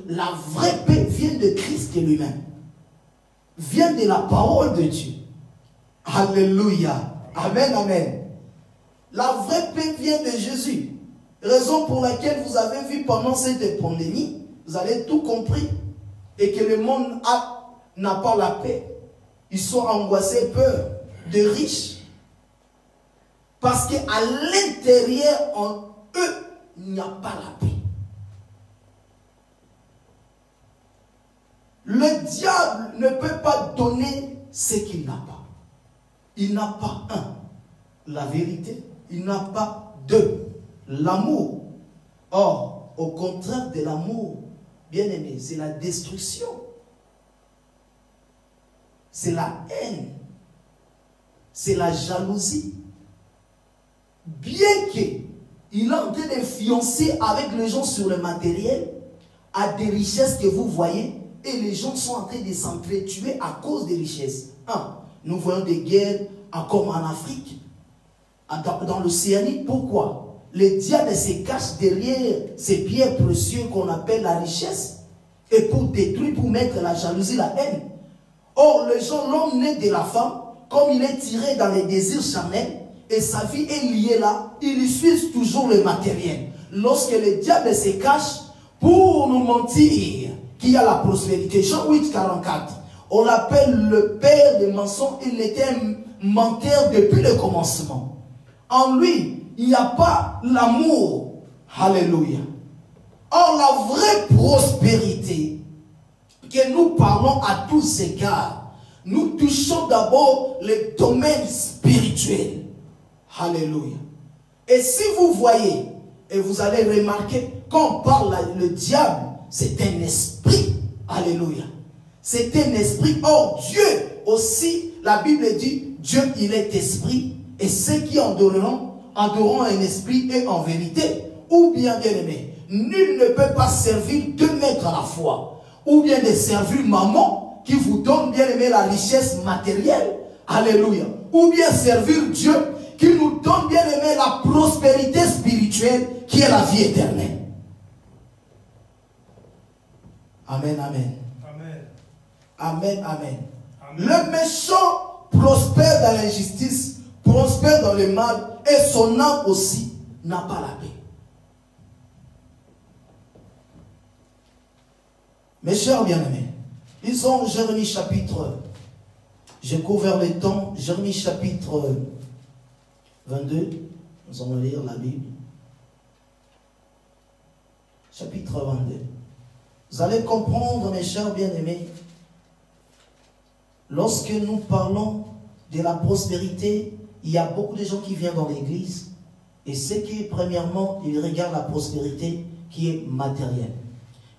la vraie paix vient de Christ lui-même. Vient de la parole de Dieu. Alléluia. Amen, amen. La vraie paix vient de Jésus. Raison pour laquelle vous avez vu pendant cette pandémie, vous avez tout compris. Et que le monde n'a pas la paix. Ils sont angoissés, peur, de riches. Parce qu'à l'intérieur, en eux, il n'y a pas la paix. Le diable ne peut pas donner ce qu'il n'a pas. Il n'a pas, la vérité. Il n'a pas, l'amour. Or, au contraire de l'amour, bien aimé, c'est la destruction. C'est la haine. C'est la jalousie. Bien qu'il est en train de fiancer avec les gens sur le matériel, à des richesses que vous voyez, et les gens sont en train de s'entretuer à cause des richesses. Nous voyons des guerres comme en Afrique, dans l'Océanie. Pourquoi? Le diable se cache derrière ces pierres précieuses qu'on appelle la richesse, et pour détruire, pour mettre la jalousie, la haine. Or, les gens, l'homme né de la femme, comme il est tiré dans les désirs charnels, et sa vie est liée là, il utilise toujours le matériel. Lorsque le diable se cache pour nous mentir qu'il y a la prospérité. Jean 8, 44. On l'appelle le père des mensonges. Il était un menteur depuis le commencement. En lui, il n'y a pas l'amour. Alléluia. Or, la vraie prospérité que nous parlons à tous égards, nous touchons d'abord le domaine spirituel. Alléluia. Et si vous voyez, et vous allez remarquer, quand on parle le diable, c'est un esprit. Alléluia. C'est un esprit. Or, Dieu aussi, la Bible dit, Dieu, il est esprit. Et ceux qui adoreront un esprit et en vérité. Ou bien, bien aimé, nul ne peut pas servir deux maîtres à la fois. Ou bien de servir maman, qui vous donne, bien aimé, la richesse matérielle. Alléluia. Ou bien servir Dieu, qui nous donne, bien aimé, la prospérité spirituelle, qui est la vie éternelle. Amen, amen. Amen. Amen, amen. Amen. Le méchant prospère dans l'injustice, prospère dans le mal, et son âme aussi n'a pas la paix. Mes chers bien-aimés, lisons Jérémie chapitre, j'ai couvert le temps, Jérémie chapitre 22, nous allons lire la Bible. Chapitre 22. Vous allez comprendre, mes chers bien-aimés, lorsque nous parlons de la prospérité, il y a beaucoup de gens qui viennent dans l'église et ce qui est, premièrement, ils regardent la prospérité qui est matérielle.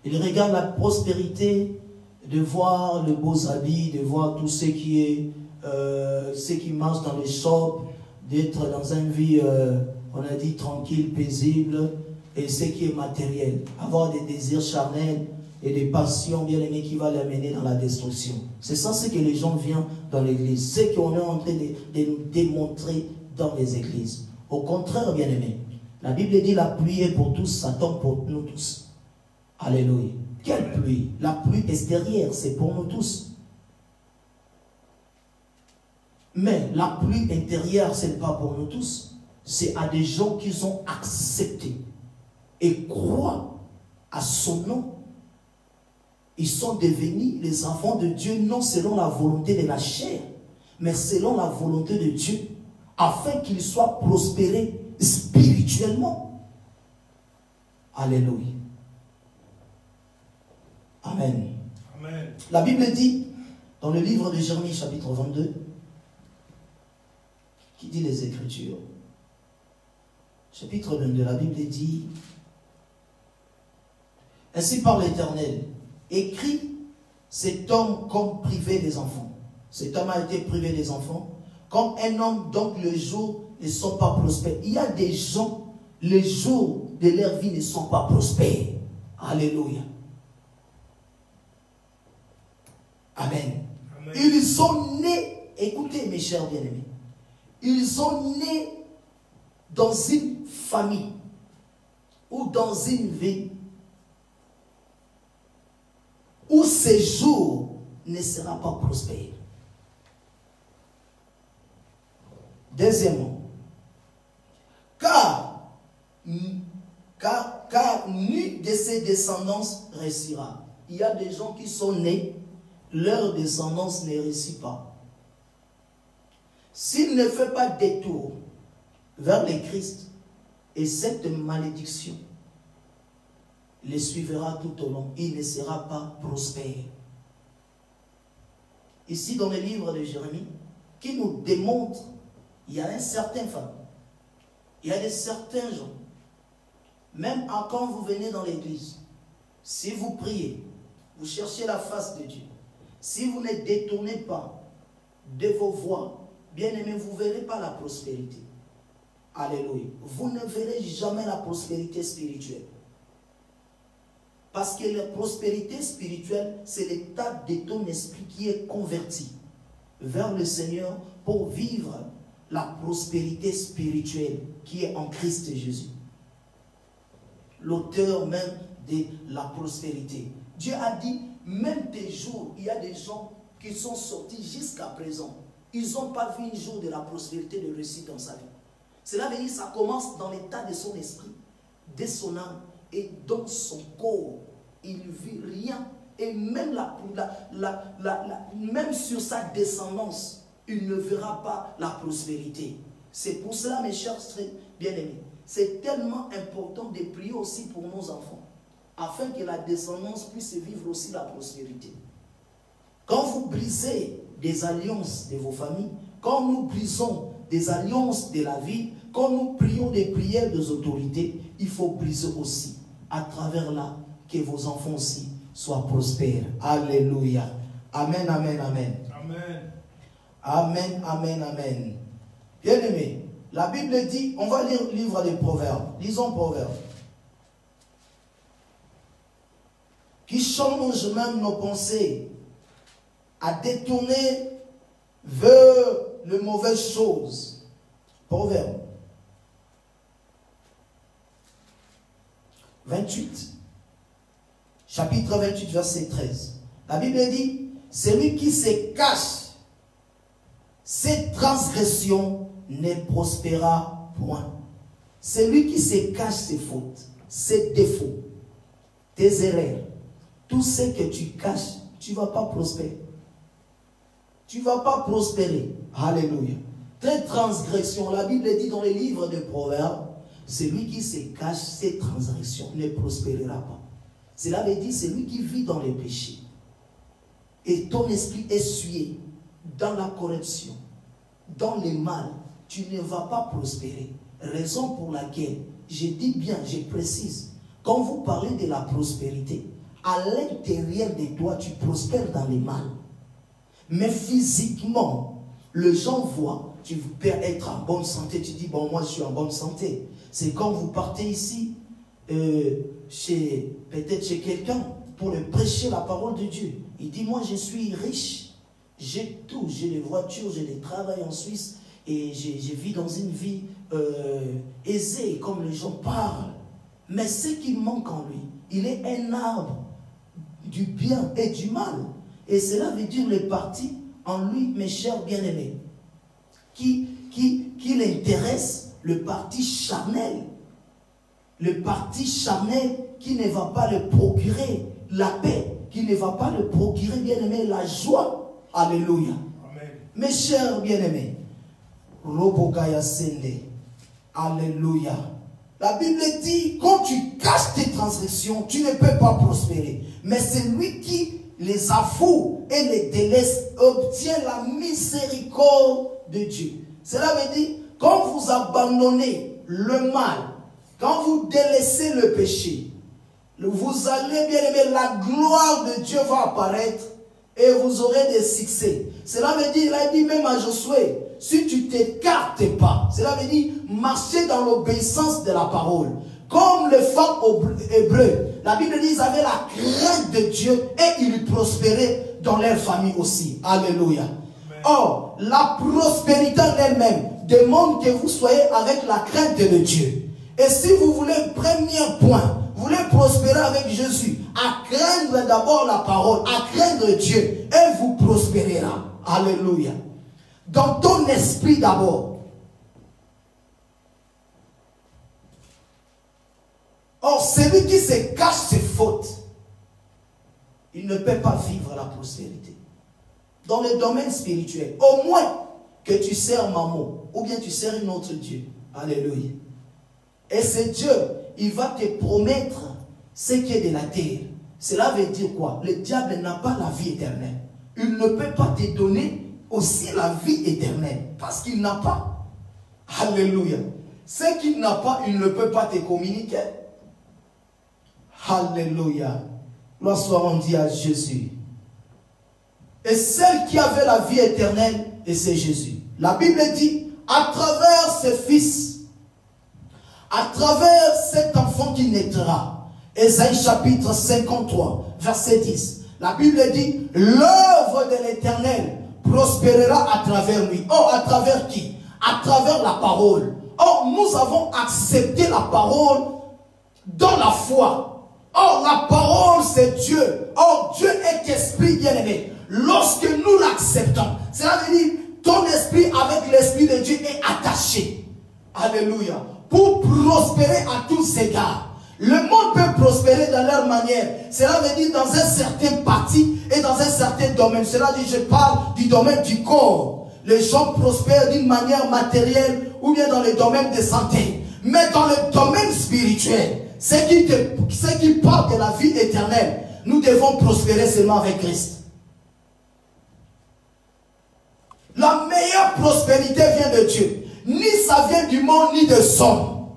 Ils regardent la prospérité de voir les beaux habits, de voir tout ce qui est, ce qui marche dans les shops, d'être dans une vie, on a dit, tranquille, paisible, et ce qui est matériel. Avoir des désirs charnels et des passions bien aimées qui vont l'amener dans la destruction. C'est ça ce que les gens viennent dans l'église. Ce qu'on est en train de nous démontrer dans les églises. Au contraire, bien aimé, la Bible dit la pluie est pour tous, ça tombe pour nous tous. Alléluia. Quelle pluie? La pluie extérieure, c'est pour nous tous. Mais la pluie intérieure, ce n'est pas pour nous tous. C'est à des gens qui ont accepté et croient à son nom. Ils sont devenus les enfants de Dieu, non selon la volonté de la chair, mais selon la volonté de Dieu, afin qu'ils soient prospérés spirituellement. Alléluia. Amen. Amen. La Bible dit, dans le livre de Jérémie, chapitre 22, qui dit les Écritures, chapitre 22, la Bible dit, ainsi par l'Éternel, écrit cet homme comme privé des enfants. Cet homme a été privé des enfants, comme un homme, donc les jours ne sont pas prospères. Il y a des gens, les jours de leur vie ne sont pas prospères. Alléluia. Amen. Ils sont nés, écoutez mes chers bien-aimés, ils sont nés dans une famille ou dans une vie où ce jour ne sera pas prospère. Deuxièmement, car nul de ses descendants réussira. Il y a des gens qui sont nés, leur descendance ne réussit pas. S'il ne fait pas détour vers le Christ, et cette malédiction les suivra tout au long, il ne sera pas prospère. Ici dans le livre de Jérémie, qui nous démontre, il y a un certain femme, il y a certains gens, même quand vous venez dans l'église, si vous priez, vous cherchez la face de Dieu, si vous ne détournez pas de vos voies, bien aimé, vous ne verrez pas la prospérité. Alléluia. Vous ne verrez jamais la prospérité spirituelle. Parce que la prospérité spirituelle, c'est l'état de ton esprit qui est converti vers le Seigneur pour vivre la prospérité spirituelle qui est en Christ Jésus. L'auteur même de la prospérité. Dieu a dit, même des jours, il y a des gens qui sont sortis jusqu'à présent. Ils n'ont pas vu un jour de la prospérité, de réussite dans sa vie. Cela veut dire que ça commence dans l'état de son esprit, de son âme et dans son corps. Il ne vit rien. Et même, même sur sa descendance, il ne verra pas la prospérité. C'est pour cela, mes chers bien-aimés, c'est tellement important de prier aussi pour nos enfants, afin que la descendance puisse vivre aussi la prospérité. Quand vous brisez des alliances de vos familles, quand nous brisons des alliances de la vie, quand nous prions des prières des autorités, il faut briser aussi, à travers là, que vos enfants aussi soient prospères. Alléluia. Amen, amen, amen. Amen. Amen, amen, amen. Bien-aimés, la Bible dit, on va lire le livre des Proverbes. Lisons Proverbes. Qui change même nos pensées à détourner vers les mauvaises choses. Proverbe 28. Chapitre 28, verset 13. La Bible dit, celui qui se cache ses transgressions ne prospérera point. Celui qui se cache ses fautes, ses défauts, tes erreurs, tout ce que tu caches, tu ne vas pas prospérer. Tu ne vas pas prospérer. Alléluia. Tes transgressions, la Bible dit dans les livres de Proverbes, celui qui se cache ses transgressions ne prospérera pas. Cela veut dire celui qui vit dans les péchés et ton esprit est souillé dans la corruption, dans le mal, tu ne vas pas prospérer. Raison pour laquelle, je dis bien, je précise, quand vous parlez de la prospérité, à l'intérieur de toi, tu prospères dans le mal. Mais physiquement, les gens voient, tu peux être en bonne santé, tu dis, bon, moi je suis en bonne santé. C'est quand vous partez ici, peut-être chez quelqu'un, pour le prêcher la parole de Dieu. Il dit, moi je suis riche, j'ai tout, j'ai les voitures, j'ai le travail en Suisse, et je vis dans une vie aisée, comme les gens parlent. Mais ce qui manque en lui, il est un arbre du bien et du mal. Et cela veut dire les parties en lui, mes chers bien-aimés, qui l'intéresse, le parti charnel. Le parti charnel qui ne va pas le procurer la paix, qui ne va pas le procurer, bien-aimé, la joie. Alléluia. Amen. Mes chers bien-aimés, Robogaya Sende. Alléluia. La Bible dit, quand tu caches tes transgressions, tu ne peux pas prospérer. Mais celui qui les avoue et les délaisse obtient la miséricorde de Dieu. Cela veut dire, quand vous abandonnez le mal, quand vous délaissez le péché, vous allez, bien aimer, la gloire de Dieu va apparaître et vous aurez des succès. Cela veut dire, il a dit même à Josué, si tu ne t'écartes pas, cela veut dire marcher dans l'obéissance de la parole. Comme les femmes hébreux, la Bible dit qu'ils avaient la crainte de Dieu et ils prospéraient dans leur famille aussi. Alléluia. Or, la prospérité en elle-même demande que vous soyez avec la crainte de Dieu. Et si vous voulez, premier point, vous voulez prospérer avec Jésus, à craindre d'abord la parole, à craindre Dieu, et vous prospérera. Alléluia. Dans ton esprit d'abord. Or, celui qui se cache ses fautes, il ne peut pas vivre la prospérité. Dans le domaine spirituel, au moins que tu sers maman, ou bien tu sers un autre Dieu. Alléluia. Et ce Dieu, il va te promettre ce qui est de la terre. Cela veut dire quoi? Le diable n'a pas la vie éternelle. Il ne peut pas te donner aussi la vie éternelle. Parce qu'il n'a pas. Alléluia. Ce qu'il n'a pas, il ne peut pas te communiquer. Alléluia. Gloire soit rendue à Jésus. Et celle qui avait la vie éternelle, et c'est Jésus. La Bible dit, à travers ce fils, à travers cet enfant qui naîtra, Ésaïe chapitre 53, verset 10, la Bible dit, l'œuvre de l'Éternel prospérera à travers lui. Oh, à travers qui? À travers la parole. Oh, nous avons accepté la parole dans la foi. Oh, la parole c'est Dieu. Oh, Dieu est esprit bien-aimé. Lorsque nous l'acceptons, cela veut dire ton esprit avec l'esprit de Dieu est attaché. Alléluia. Pour prospérer à tous égards. Le monde peut prospérer dans leur manière. Cela veut dire dans un certain parti et dans un certain domaine. Cela dit, je parle du domaine du corps. Les gens prospèrent d'une manière matérielle ou bien dans le domaine de santé. Mais dans le domaine spirituel, ce qui parle de la vie éternelle, nous devons prospérer seulement avec Christ. La meilleure prospérité vient de Dieu. Ni ça vient du monde, ni de son.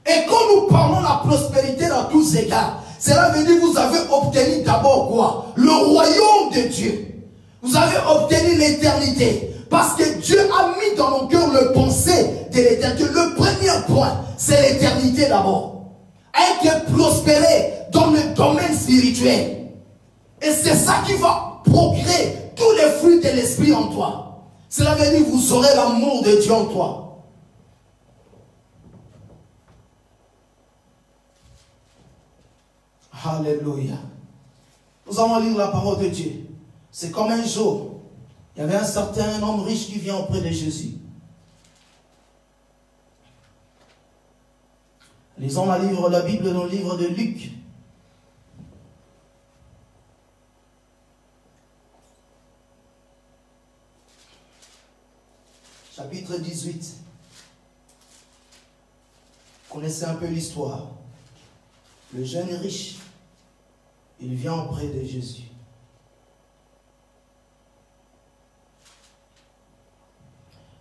Et quand nous parlons de la prospérité dans tous égards, cela veut dire que vous avez obtenu d'abord quoi? Le royaume de Dieu. Vous avez obtenu l'éternité. Parce que Dieu a mis dans nos cœurs le pensée de l'éternité. Le premier point, c'est l'éternité d'abord. Être prospéré dans le domaine spirituel. Et c'est ça qui va procréer tous les fruits de l'esprit en toi. Cela veut dire que vous aurez l'amour de Dieu en toi. Alléluia. Nous allons lire la parole de Dieu. C'est comme un jour. Il y avait un certain homme riche qui vient auprès de Jésus. Lisons la Bible dans le livre de Luc. Chapitre 18. Vous connaissez un peu l'histoire. Le jeune riche, il vient auprès de Jésus.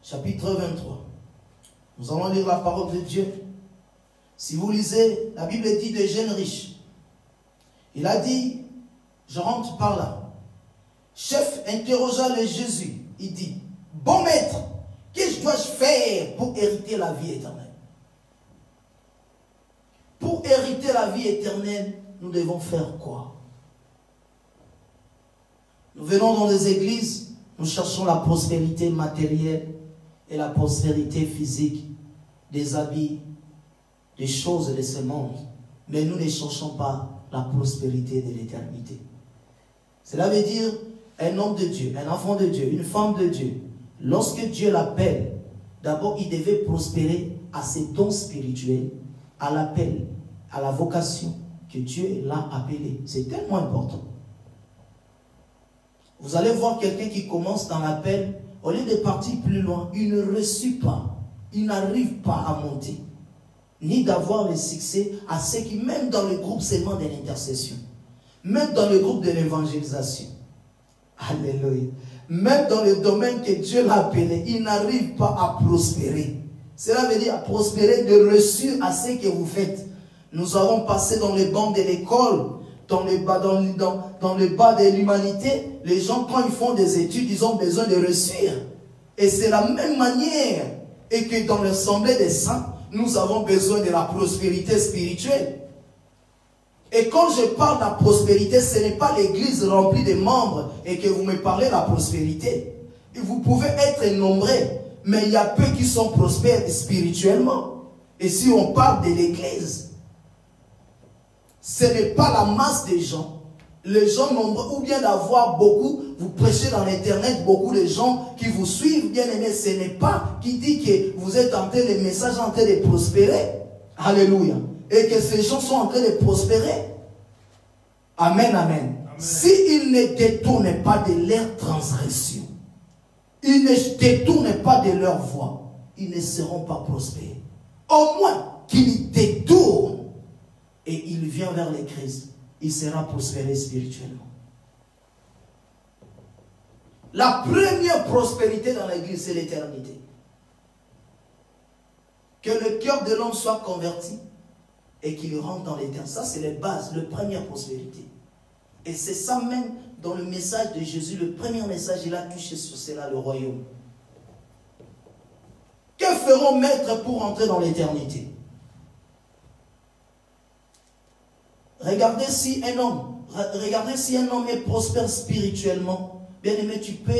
Chapitre 23. Nous allons lire la parole de Dieu. Si vous lisez, la Bible dit des jeunes riches. Il a dit, je rentre par là. Chef interrogea le Jésus. Il dit, bon maître, qu'est-ce que dois-je faire pour hériter la vie éternelle? Pour hériter la vie éternelle, nous devons faire quoi? Nous venons dans les églises, nous cherchons la prospérité matérielle et la prospérité physique, des habits, des choses de ce monde. Mais nous ne cherchons pas la prospérité de l'éternité. Cela veut dire un homme de Dieu, un enfant de Dieu, une femme de Dieu. Lorsque Dieu l'appelle, d'abord il devait prospérer à ses dons spirituels, à l'appel, à la vocation que Dieu l'a appelé. C'est tellement important. Vous allez voir quelqu'un qui commence dans l'appel, au lieu de partir plus loin, il ne reçut pas, il n'arrive pas à monter, ni d'avoir le succès à ceux qui, même dans le groupe seulement de l'intercession, même dans le groupe de l'évangélisation, alléluia, même dans le domaine que Dieu l'a appelé, il n'arrive pas à prospérer. Cela veut dire à prospérer de reçu à ce que vous faites. Nous avons passé dans les bancs de l'école, dans le bas de l'humanité. Les gens, quand ils font des études, ils ont besoin de réussir. Et c'est la même manière. Et que dans l'assemblée des saints, nous avons besoin de la prospérité spirituelle. Et quand je parle de la prospérité, ce n'est pas l'église remplie de membres et que vous me parlez de la prospérité. Et vous pouvez être nombreux, mais il y a peu qui sont prospères spirituellement. Et si on parle de l'église, ce n'est pas la masse des gens. Les gens nombreux, ou bien d'avoir beaucoup, vous prêchez dans l'internet, beaucoup de gens qui vous suivent, bien aimés, ce n'est pas qui dit que vous êtes en train, les messages en train de prospérer. Alléluia. Et que ces gens sont en train de prospérer. Amen, amen. S'ils ne détournent pas de leur transgression, ils ne détournent pas de leur voie, ils ne seront pas prospères. Au moins qu'ils détournent et ils viennent vers le Christ, il sera prospéré spirituellement. La première prospérité dans l'église, c'est l'éternité. Que le cœur de l'homme soit converti et qu'il rentre dans l'éternité. Ça, c'est les bases, la première prospérité. Et c'est ça même dans le message de Jésus, le premier message, il a touché sur cela, le royaume. Que feront maîtres pour entrer dans l'éternité? Regardez si un homme est prospère spirituellement, bien aimé, tu peux,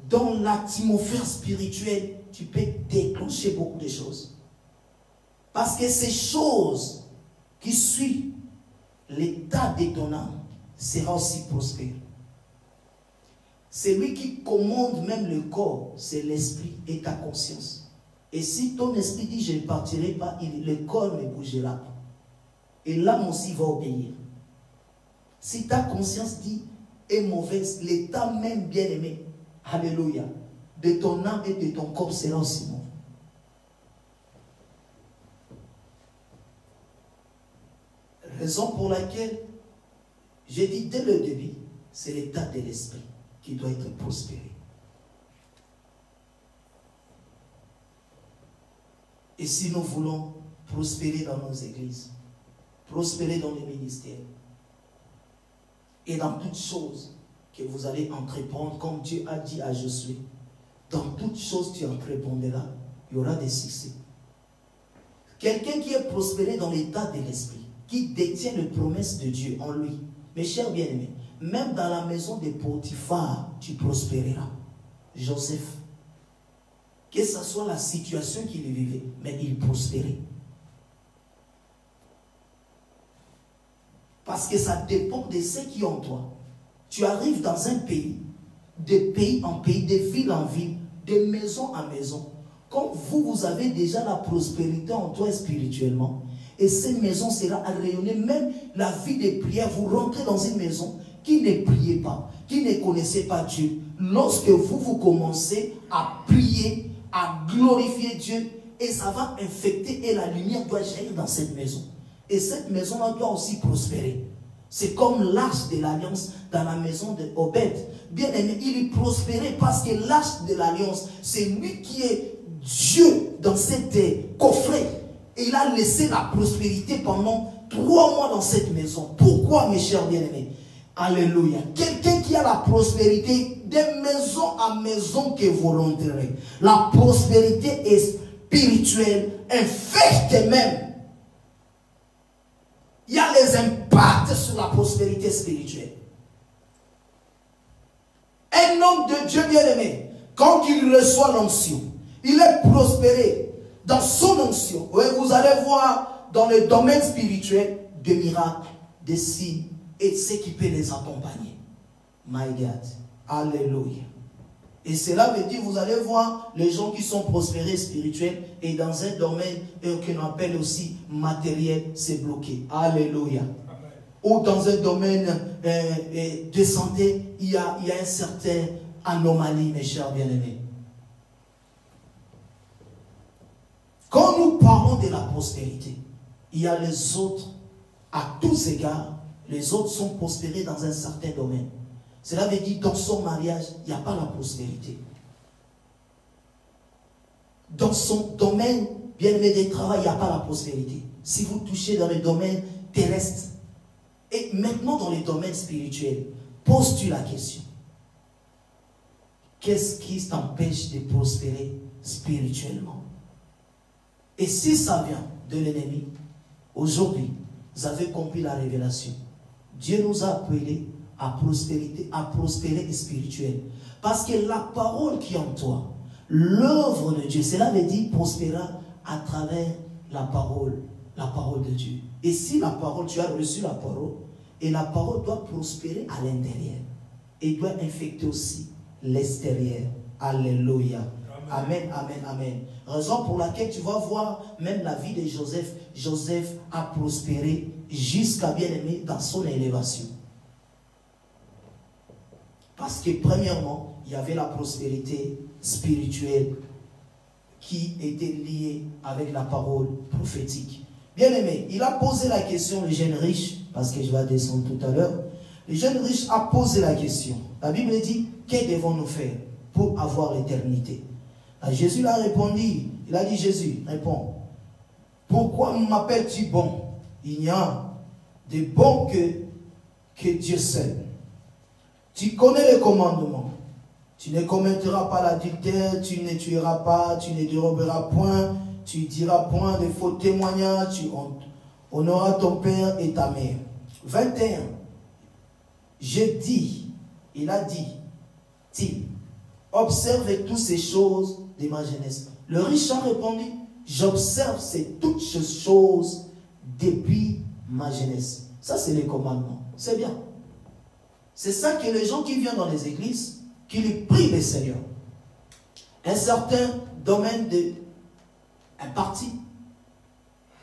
dans l'atmosphère spirituelle, tu peux déclencher beaucoup de choses. Parce que ces choses qui suivent l'état de ton âme sera aussi prospère. C'est lui qui commande même le corps, c'est l'esprit et ta conscience. Et si ton esprit dit je ne partirai pas, le corps ne bougera pas. Et l'âme aussi va obéir. Si ta conscience dit est mauvaise, l'état même bien aimé, alléluia, de ton âme et de ton corps sera aussi mauvais. Raison pour laquelle j'ai dit dès le début, c'est l'état de l'esprit qui doit être prospéré. Et si nous voulons prospérer dans nos églises, prospérer dans les ministères, et dans toutes choses que vous allez entreprendre, comme Dieu a dit à Josué, dans toutes choses tu entreprendras, il y aura des succès. Quelqu'un qui est prospéré dans l'état de l'esprit, qui détient les promesses de Dieu en lui, mes chers bien-aimés, même dans la maison de Potiphar, tu prospéreras. Joseph, que ce soit la situation qu'il vivait, mais il prospérait. Parce que ça dépend de ce qui est en toi. Tu arrives dans un pays, de pays en pays, de ville en ville, de maison en maison. Comme vous avez déjà la prospérité en toi spirituellement, et cette maison sera à rayonner, même la vie de prière. Vous rentrez dans une maison qui ne priait pas, qui ne connaissait pas Dieu. Lorsque vous commencez à prier, à glorifier Dieu, et ça va infecter, et la lumière doit jaillir dans cette maison. Et cette maison-là doit aussi prospérer. C'est comme l'arche de l'alliance dans la maison de Obed. Bien aimé, il prospérait parce que l'arche de l'alliance, c'est lui qui est Dieu dans cette coffret. Et il a laissé la prospérité pendant 3 mois dans cette maison. Pourquoi, mes chers bien-aimés? Alléluia. Quelqu'un qui a la prospérité de maison à maison que vous rentrerez. La prospérité est spirituelle, infecte même. Il y a les impacts sur la prospérité spirituelle. Un homme de Dieu bien-aimé, quand il reçoit l'onction, il est prospéré dans son onction. Oui, vous allez voir dans le domaine spirituel des miracles, des signes et ce qui peut les accompagner. My God. Alléluia. Et cela veut dire, vous allez voir les gens qui sont prospérés spirituels et dans un domaine qu'on appelle aussi matériel, c'est bloqué. Alléluia. Amen. Ou dans un domaine de santé, il y a une certaine anomalie, mes chers bien-aimés. Quand nous parlons de la prospérité, il y a les autres, à tous égards, les autres sont prospérés dans un certain domaine. Cela veut dire, dans son mariage, il n'y a pas la prospérité. Dans son domaine, bien-aimé de travail, il n'y a pas la prospérité. Si vous touchez dans le domaine terrestre, et maintenant dans le domaine spirituel, poses-tu la question. Qu'est-ce qui t'empêche de prospérer spirituellement? Et si ça vient de l'ennemi, aujourd'hui, avez compris la révélation. Dieu nous a appelés à prospérer spirituel. Parce que la parole qui est en toi, l'œuvre de Dieu, cela veut dire prospérer à travers la parole de Dieu. Et si la parole, tu as reçu la parole, et la parole doit prospérer à l'intérieur, et doit infecter aussi l'extérieur. Alléluia. Amen, amen, amen. Raison pour laquelle tu vas voir même la vie de Joseph. Joseph a prospéré jusqu'à bien-aimé dans son élévation. Parce que premièrement, il y avait la prospérité spirituelle qui était liée avec la parole prophétique. Bien-aimé, il a posé la question, le jeune riche, parce que je vais descendre tout à l'heure. Le jeune riche a posé la question. La Bible dit, que devons-nous faire pour avoir l'éternité? Jésus l'a répondu. Il a dit, Jésus, réponds. Pourquoi m'appelles-tu bon? Il n'y a de bon que Dieu seul. Tu connais les commandements. Tu ne commettras pas l'adultère, tu ne tueras pas, tu ne déroberas point, tu diras point de faux témoignages, tu honoreras ton père et ta mère. 21. Il a dit, observe toutes ces choses de ma jeunesse. Le riche a répondu, j'observe toutes ces choses depuis ma jeunesse. Ça, c'est les commandements. C'est bien. C'est ça que les gens qui viennent dans les églises, qui lui prient le Seigneur. Un certain domaine un parti,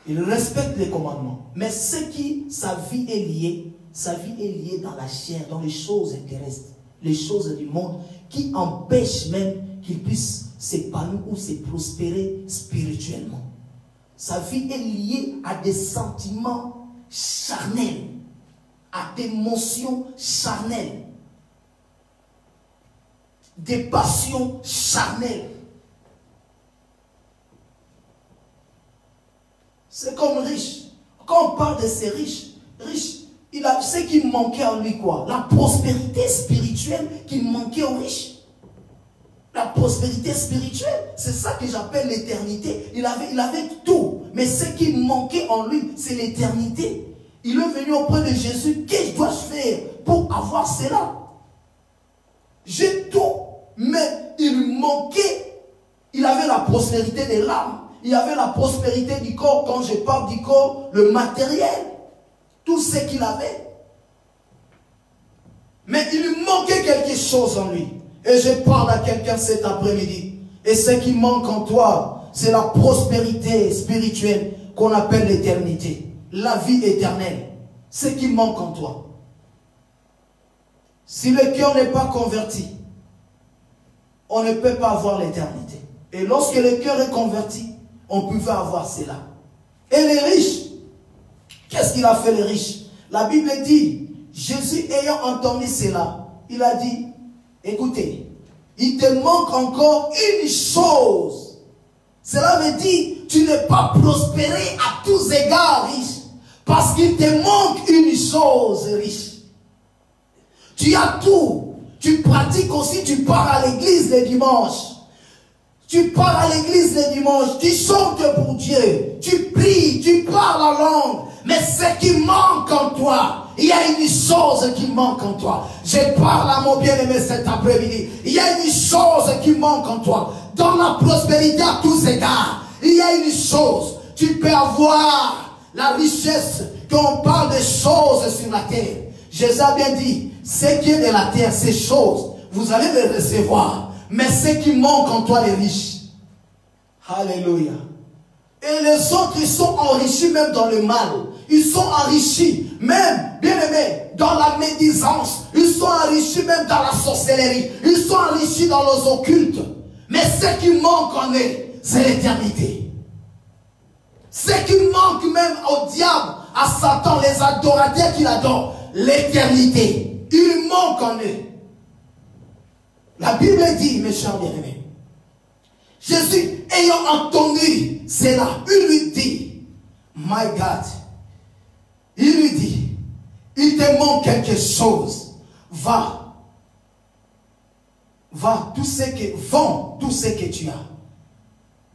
il respecte les commandements. Mais ce qui, sa vie est liée dans la chair, dans les choses terrestres, les choses du monde, qui empêchent même qu'il puisse s'épanouir ou se prospérer spirituellement. Sa vie est liée à des sentiments charnels, à des émotions charnelles, des passions charnelles. C'est comme riche. Quand on parle de ces riches, il a ce qui manquait en lui, quoi? La prospérité spirituelle qui manquait aux riches. La prospérité spirituelle, c'est ça que j'appelle l'éternité. Il avait tout, mais ce qui manquait en lui, c'est l'éternité. Il est venu auprès de Jésus. Qu'est-ce que dois-je faire pour avoir cela? J'ai tout, mais il manquait. Il avait la prospérité de l'âme. Il y avait la prospérité du corps. Quand je parle du corps, le matériel. Tout ce qu'il avait. Mais il lui manquait quelque chose en lui. Et je parle à quelqu'un cet après-midi. Et ce qui manque en toi, c'est la prospérité spirituelle qu'on appelle l'éternité. La vie éternelle. Ce qui manque en toi. Si le cœur n'est pas converti, on ne peut pas avoir l'éternité. Et lorsque le cœur est converti, on pouvait avoir cela. Et les riches, qu'est-ce qu'il a fait les riches? La Bible dit, Jésus ayant entendu cela, il a dit, écoutez, il te manque encore une chose. Cela veut dire, tu n'es pas prospéré à tous égards, riche. Parce qu'il te manque une chose, riche. Tu as tout. Tu pratiques aussi, tu pars à l'église le dimanche. Tu pars à l'église le dimanche, tu chantes pour Dieu, tu pries, tu parles en langue. Mais ce qui manque en toi, il y a une chose qui manque en toi. Je parle à mon bien-aimé cet après-midi. Il y a une chose qui manque en toi. Dans la prospérité à tous égards, il y a une chose. Tu peux avoir la richesse quand on parle des choses sur la terre. Jésus a bien dit, ce qui est de la terre, ces choses, vous allez les recevoir. Mais ce qui manque en toi, les riches. Alléluia. Et les autres, ils sont enrichis même dans le mal. Ils sont enrichis même, bien aimés, dans la médisance. Ils sont enrichis même dans la sorcellerie. Ils sont enrichis dans les occultes. Mais ce qui manque en eux, c'est l'éternité. Ce qui manque même au diable, à Satan, les adorateurs qu'il adore, l'éternité. Il manque en eux. La Bible dit, mes chers bien-aimés, Jésus ayant entendu cela, il lui dit, my God, il lui dit, il te manque quelque chose, va, vends tout ce que tu as,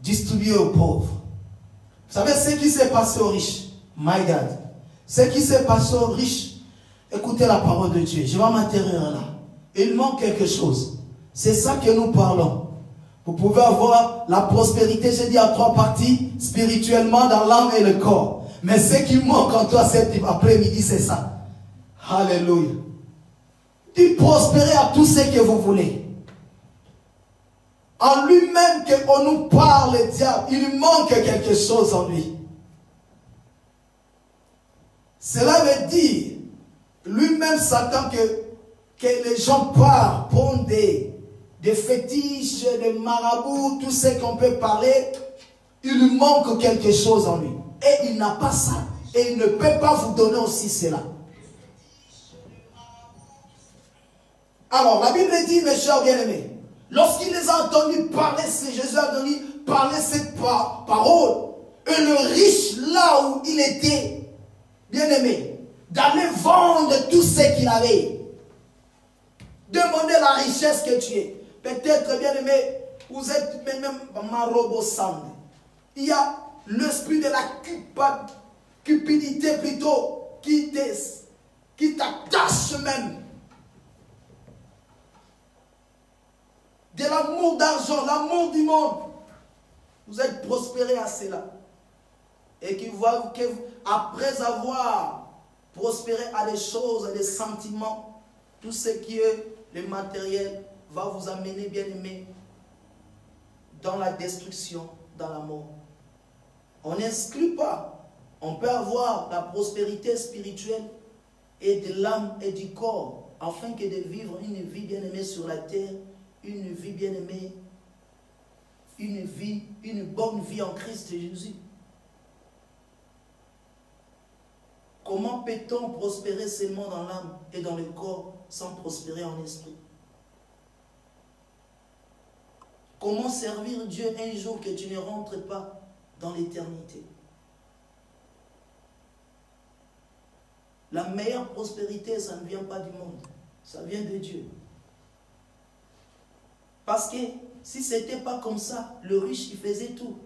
distribue aux pauvres. Vous savez ce qui s'est passé aux riches, my God, Ce qui s'est passé aux riches, écoutez la parole de Dieu. Je vais m'atterrir là. Il manque quelque chose. C'est ça que nous parlons. Vous pouvez avoir la prospérité, j'ai dit, à 3 parties, spirituellement, dans l'âme et le corps. Mais ce qui manque en toi cet après-midi, c'est ça. Alléluia. Il prospérer à tout ce que vous voulez. En lui-même, qu'on nous parle, le diable, il manque quelque chose en lui. Cela veut dire, lui-même, Satan, que les gens parlent, prennent des fétiches, des marabouts, tout ce qu'on peut parler, il manque quelque chose en lui. Et il n'a pas ça. Et il ne peut pas vous donner aussi cela. Alors, la Bible dit, mes chers bien-aimés, lorsqu'il les a entendus parler, Jésus a entendu parler cette parole, et le riche, là où il était, bien-aimé, d'aller vendre tout ce qu'il avait. Demander la richesse que tu es. Peut-être, bien-aimé, vous êtes même Marobo Sand. Il y a l'esprit de la cupidité plutôt qui t'attache même. De l'amour d'argent, l'amour du monde. Vous êtes prospéré à cela. Et qui voit que après avoir prospéré à des choses, à des sentiments, tout ce qui est le matériel va vous amener, bien aimé, dans la destruction, dans la mort. On n'exclut pas. On peut avoir la prospérité spirituelle et de l'âme et du corps, afin que de vivre une vie bien aimée sur la terre, une vie bien aimée, une bonne vie en Christ Jésus. Comment peut-on prospérer seulement dans l'âme et dans le corps sans prospérer en esprit? Comment servir Dieu un jour que tu ne rentres pas dans l'éternité? La meilleure prospérité, ça ne vient pas du monde, ça vient de Dieu. Parce que si ce n'était pas comme ça, le riche, il faisait tout.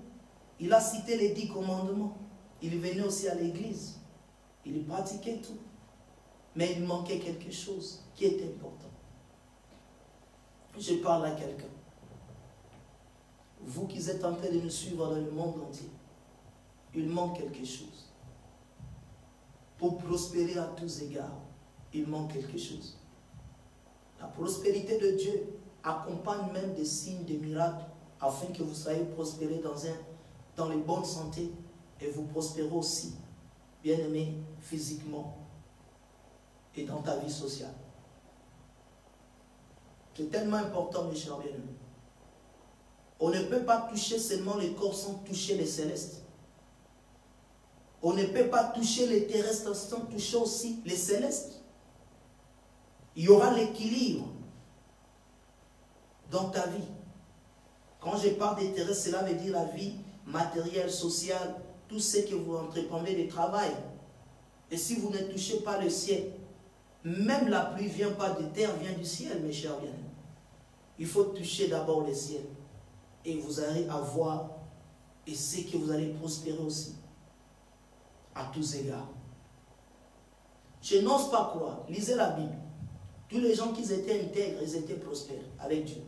Il a cité les 10 commandements. Il venait aussi à l'église. Il pratiquait tout. Mais il manquait quelque chose qui est important. Je parle à quelqu'un. Vous qui êtes en train de nous suivre dans le monde entier, il manque quelque chose. Pour prospérer à tous égards, il manque quelque chose. La prospérité de Dieu accompagne même des signes, des miracles, afin que vous soyez prospérés dans les bonnes santé et vous prospérez aussi, bien aimé, physiquement et dans ta vie sociale. C'est tellement important, mes chers bien-aimés. On ne peut pas toucher seulement le corps sans toucher les célestes. On ne peut pas toucher les terrestres sans toucher aussi les célestes. Il y aura l'équilibre dans ta vie. Quand je parle des terrestres, cela veut dire la vie matérielle, sociale, tout ce que vous entreprenez de travail. Et si vous ne touchez pas le ciel, même la pluie ne vient pas de terre, vient du ciel, mes chers bien-aimés. Il faut toucher d'abord le ciel. Et vous allez avoir, et c'est que vous allez prospérer aussi, à tous égards. Je n'ose pas croire, lisez la Bible. Tous les gens qui étaient intègres, ils étaient prospères avec Dieu.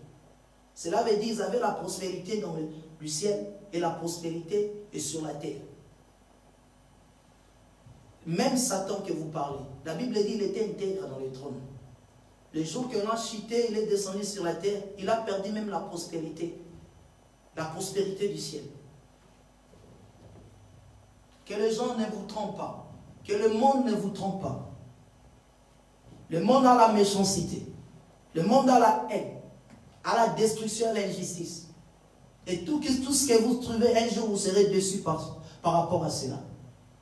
Cela veut dire qu'ils avaient la prospérité dans le ciel et la prospérité est sur la terre. Même Satan que vous parlez, la Bible dit qu'il était intègre dans le trône. Le jour qu'on a chuté, il est descendu sur la terre, il a perdu même la prospérité du ciel. Que les gens ne vous trompent pas, que le monde ne vous trompe pas. Le monde a la méchanceté, le monde a la haine, a la destruction et l'injustice. Et tout ce que vous trouvez, un jour vous serez déçus par rapport à cela.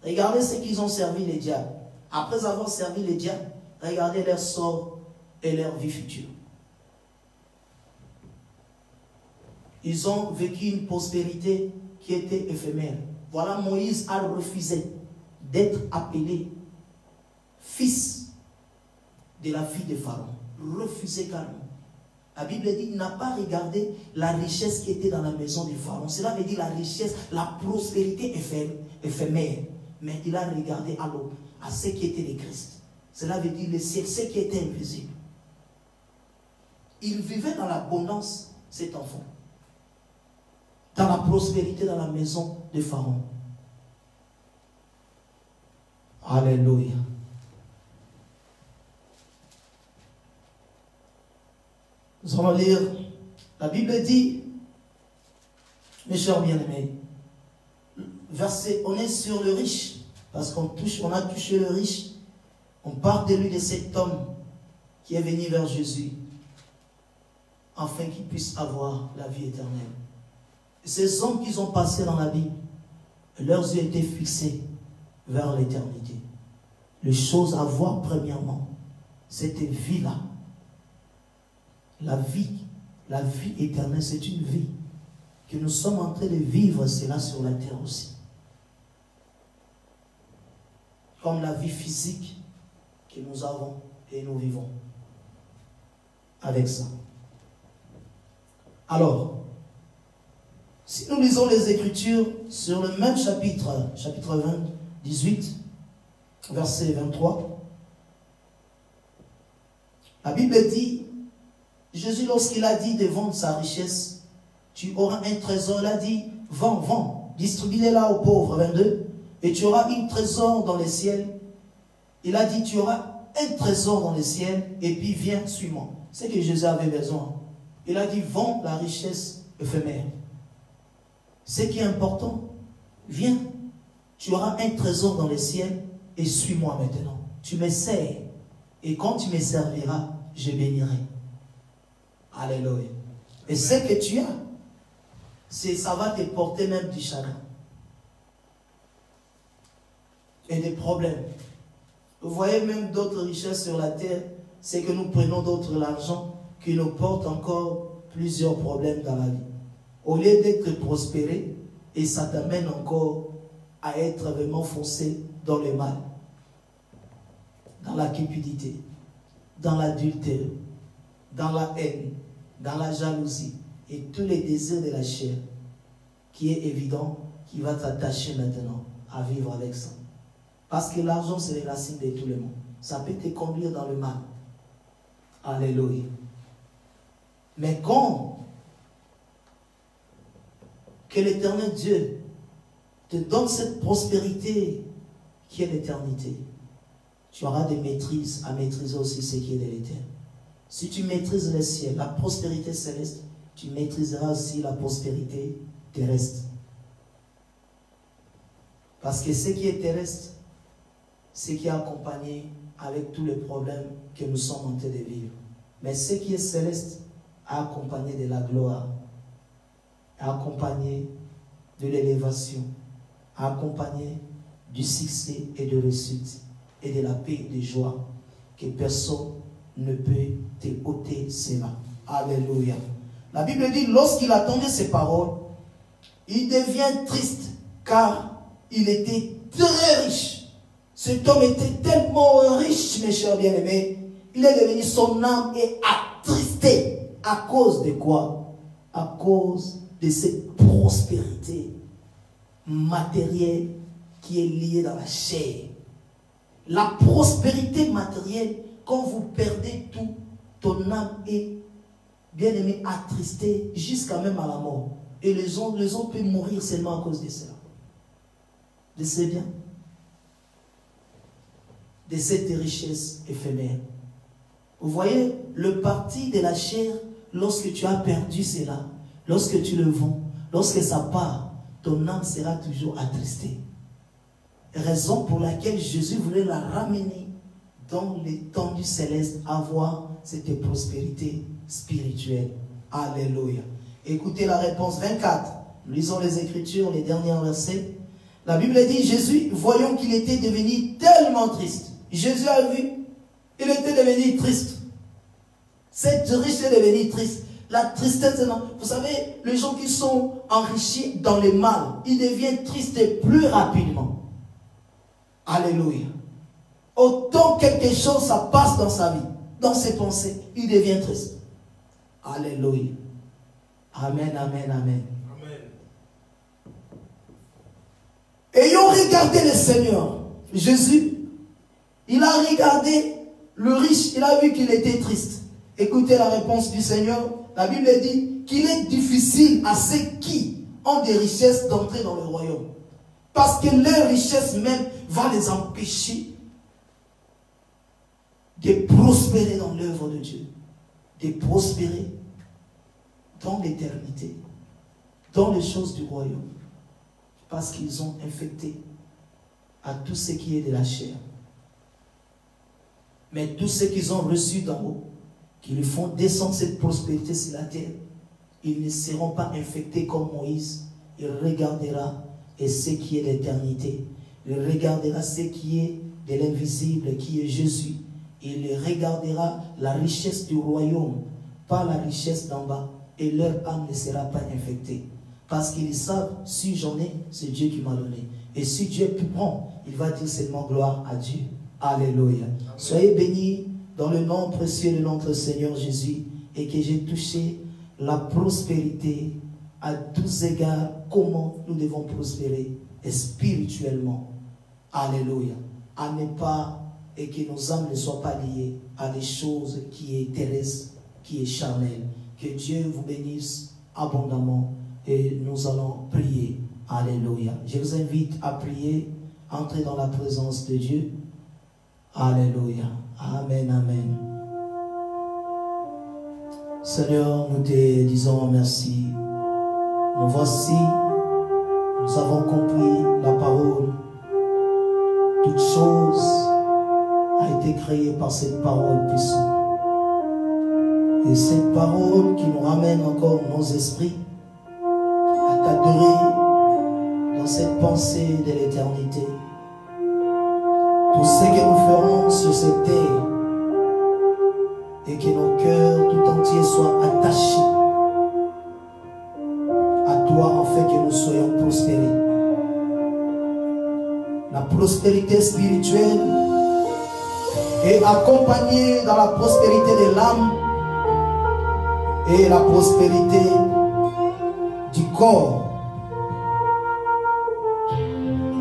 Regardez ce qu'ils ont servi les diables. Après avoir servi les diables, regardez leur sort et leur vie future. Ils ont vécu une prospérité qui était éphémère. Voilà, Moïse a refusé d'être appelé fils de la fille de Pharaon. Refusé carrément. La Bible dit qu'il n'a pas regardé la richesse qui était dans la maison de Pharaon. Cela veut dire la richesse, la prospérité éphémère. Mais il a regardé à ce qui était le Christ. Cela veut dire le ciel, ce qui était invisible. Il vivait dans l'abondance, cet enfant. Dans la prospérité, dans la maison de Pharaon. Alléluia. Nous allons lire, la Bible dit, mes chers bien-aimés, verset, on est sur le riche, parce qu'on a touché le riche, on parle de lui, de cet homme qui est venu vers Jésus, afin qu'il puisse avoir la vie éternelle. Et ces hommes qu'ils ont passés dans la Bible, leurs yeux étaient fixés vers l'éternité. Les choses à voir premièrement, cette vie-là, la vie éternelle, c'est une vie que nous sommes en train de vivre, c'est là sur la terre aussi. Comme la vie physique que nous avons et nous vivons avec ça. Alors, si nous lisons les Écritures sur le même chapitre, chapitre 20, 18, verset 23, la Bible dit, Jésus, lorsqu'il a dit de vendre sa richesse, tu auras un trésor, il a dit, vends, distribue-les là aux pauvres, 22, et tu auras un trésor dans les ciels. Il a dit, tu auras un trésor dans les ciels, et puis viens, suis-moi. C'est que Jésus avait besoin. Il a dit, vends la richesse éphémère. Ce qui est important, viens, tu auras un trésor dans les ciels, et suis-moi maintenant. Tu me sers, et quand tu me serviras, je bénirai. Alléluia. Et ce que tu as, ça va te porter même du chagrin. Et des problèmes. Vous voyez même d'autres richesses sur la terre, c'est que nous prenons d'autres l'argent qui nous porte encore plusieurs problèmes dans la vie. Au lieu d'être prospéré, et ça t'amène encore à être vraiment foncé dans le mal, dans la cupidité, dans l'adultère, dans la haine, dans la jalousie et tous les désirs de la chair, qui est évident, qui va t'attacher maintenant à vivre avec ça. Parce que l'argent, c'est les racines de tout le monde. Ça peut te conduire dans le mal. Alléluia. Mais quand que l'Éternel Dieu te donne cette prospérité qui est l'éternité, tu auras des maîtrises à maîtriser aussi ce qui est de l'éternel. Si tu maîtrises le ciel, la prospérité céleste, tu maîtriseras aussi la prospérité terrestre. Parce que ce qui est terrestre, ce qui est accompagné avec tous les problèmes que nous sommes en train de vivre. Mais ce qui est céleste, accompagné de la gloire, accompagné de l'élévation, accompagné du succès et de réussite, et de la paix et de joie, que personne ne peut te ôter cela. Alléluia. La Bible dit, lorsqu'il attendait ces paroles, il devient triste, car il était très riche. Cet homme était tellement riche, mes chers bien-aimés, il est devenu, son âme est attristée. À cause de quoi? À cause de cette prospérité matérielle qui est liée dans la chair. La prospérité matérielle, quand vous perdez tout, ton âme est, bien aimé, attristée jusqu'à même à la mort. Et les hommes peuvent mourir seulement à cause de cela. De ces biens, de cette richesse éphémère. Vous voyez, le parti de la chair, lorsque tu as perdu cela, lorsque tu le vends, lorsque ça part, ton âme sera toujours attristée. Raison pour laquelle Jésus voulait la ramener dans l'étendue céleste, avoir cette prospérité spirituelle. Alléluia. Écoutez la réponse 24. Nous lisons les Écritures, les derniers versets. La Bible dit, Jésus, voyons qu'il était devenu tellement triste. Jésus a vu, il était devenu triste. Cette richesse est devenue triste. La tristesse, vous savez, les gens qui sont enrichis dans le mal, ils deviennent tristes plus rapidement. Alléluia. Autant quelque chose, ça passe dans sa vie, dans ses pensées, il devient triste. Alléluia. Amen, amen, amen. Ayant regardé le Seigneur, Jésus, Il a regardé le riche, il a vu qu'il était triste. Écoutez la réponse du Seigneur. La Bible dit qu'il est difficile à ceux qui ont des richesses d'entrer dans le royaume. Parce que leur richesse même va les empêcher de prospérer dans l'œuvre de Dieu. De prospérer dans l'éternité, dans les choses du royaume. Parce qu'ils ont infecté à tout ce qui est de la chair. Mais tout ce qu'ils ont reçu d'en haut, qui lui font descendre cette prospérité sur la terre, ils ne seront pas infectés comme Moïse. Il regardera et ce qui est l'éternité. Il regardera ce qui est de l'invisible, qui est Jésus. Il regardera la richesse du royaume, pas la richesse d'en bas. Et leur âme ne sera pas infectée. Parce qu'ils savent, si j'en ai, c'est Dieu qui m'a donné. Et si Dieu prend, il va dire seulement gloire à Dieu. Alléluia. Soyez bénis dans le nom précieux de notre Seigneur Jésus et que j'ai touché la prospérité à tous égards. Comment nous devons prospérer spirituellement. Alléluia. À ne pas, et que nos âmes ne soient pas liées à des choses qui est terrestre, qui est charnel. Que Dieu vous bénisse abondamment et nous allons prier. Alléluia. Je vous invite à prier, entrer dans la présence de Dieu. Alléluia. Amen, amen. Seigneur, nous te disons merci. Nous voici, nous avons compris la parole. Toute chose a été créée par cette parole puissante. Et cette parole qui nous ramène encore nos esprits à t'adorer dans cette pensée de l'éternité. Tout ce que nous ferons sur cette terre et que nos cœurs tout entiers soient attachés à toi afin que nous soyons prospérés. La prospérité spirituelle est accompagnée dans la prospérité de l'âme et la prospérité du corps.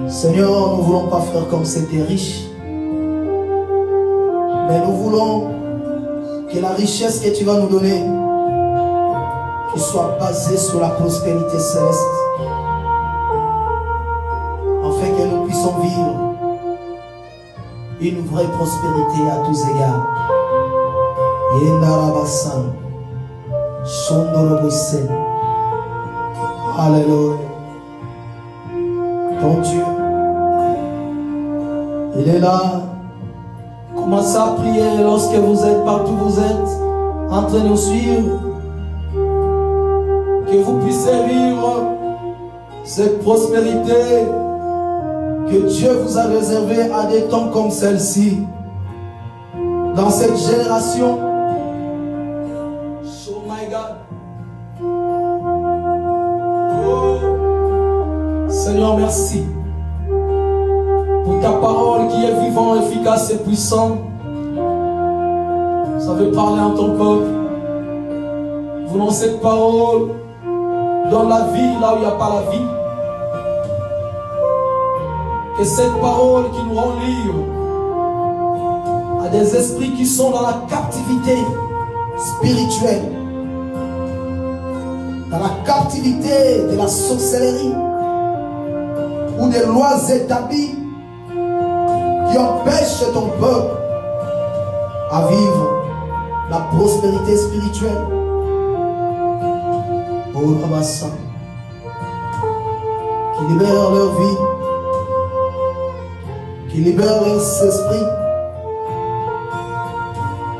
Seigneur, nous ne voulons pas faire comme c'était riche, mais nous voulons que la richesse que tu vas nous donner qui soit basée sur la prospérité céleste, afin que nous puissions vivre une vraie prospérité à tous égards. Alléluia. Ton Dieu, il est là. Commencez à prier lorsque vous êtes partout où vous êtes, en train de nous suivre. Que vous puissiez vivre cette prospérité que Dieu vous a réservée à des temps comme celle-ci. Dans cette génération. Oh my God. Oh. Seigneur, merci pour ta parole qui est vivante, efficace et puissante. Ça veut parler en ton peuple. Voulons cette parole dans la vie, là où il n'y a pas la vie. Que cette parole qui nous rend libres à des esprits qui sont dans la captivité spirituelle, dans la captivité de la sorcellerie ou des lois établies qui empêchent ton peuple à vivre la prospérité spirituelle. Oh Rabassa, qui libère leur vie, qui libère leur esprit,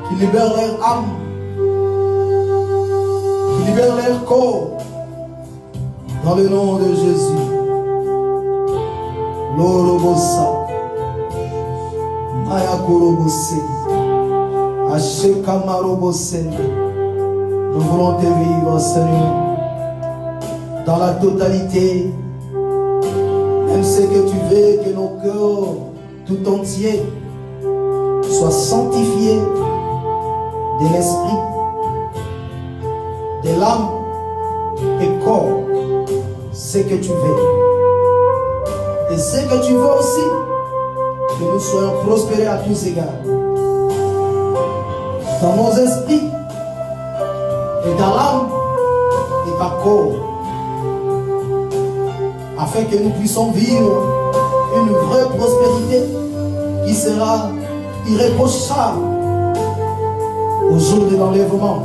qui libère leur âme, qui libère leur corps, dans le nom de Jésus. Lorobosa, Mayakorobose, Ashekamarobose. Nous voulons te vivre, Seigneur, dans la totalité. Même ce que tu veux, que nos cœurs tout entiers soient sanctifiés de l'esprit, de l'âme et corps. Ce que tu veux. Et ce que tu veux aussi, Que nous soyons prospérés à tous égards. Dans nos esprits, et dans l'âme, et dans le corps. Afin que nous puissions vivre une vraie prospérité qui sera irréprochable au jour de l'enlèvement.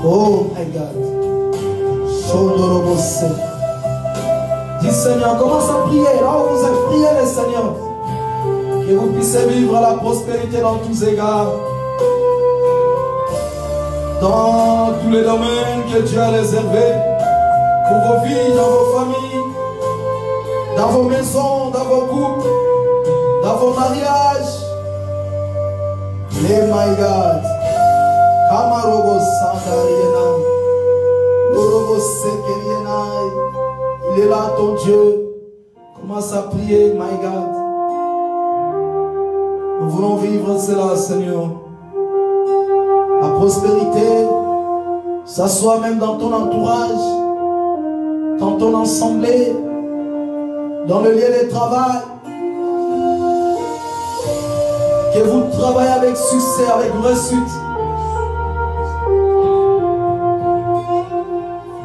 Oh my God. Dis Seigneur, commence à prier. Là où vous êtes, priez le Seigneur. Que vous puissiez vivre la prospérité dans tous égards. Dans tous les domaines que Dieu a réservés. Pour vos vies, dans vos familles. Dans vos maisons, dans vos couples. Dans vos mariages. Les my God. Kamarobo Sandariena. Il est là ton Dieu. Commence à prier, my God. Nous voulons vivre cela, Seigneur. La prospérité, ça soit même dans ton entourage, dans ton assemblée, dans le lieu de travail. Que vous travaillez avec succès, avec réussite.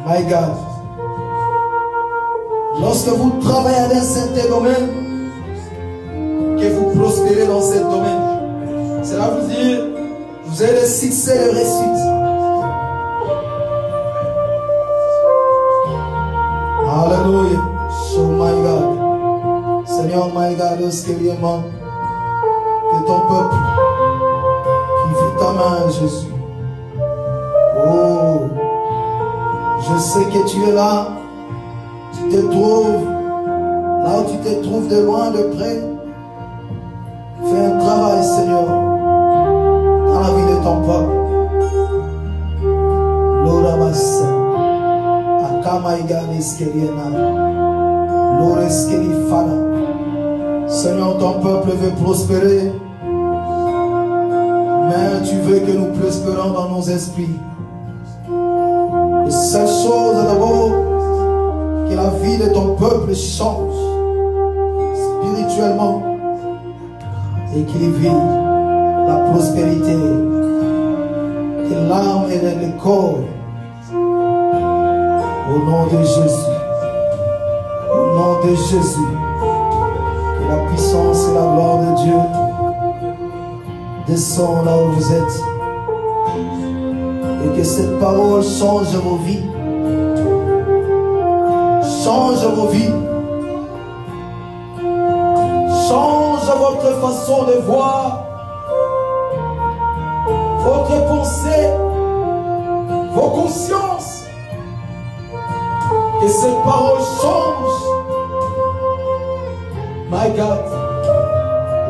My God. Lorsque vous travaillez dans certains domaines, que vous prospérez dans ce domaine. Cela veut dire, vous avez le succès et le réussite. Alléluia. Oh my God. Seigneur, my God, lorsqu'évidemment, que ton peuple, qui vit ta main, Jésus. Oh. Je sais que tu es là, tu te trouves, là où tu te trouves de loin, de près. Fais un travail, Seigneur, dans la vie de ton peuple. L'orabassa, akamaïga l'eskeliena, l'oreskelifana. Seigneur, ton peuple veut prospérer, mais tu veux que nous prospérons dans nos esprits. Et cette chose d'abord, que la vie de ton peuple change spirituellement et qu'il vive la prospérité, que l'âme et le corps, au nom de Jésus, au nom de Jésus, que la puissance et la gloire de Dieu descendent là où vous êtes. Et que cette parole change vos vies. Change vos vies. Change votre façon de voir. Votre pensée. Vos consciences. Que cette parole change. My God.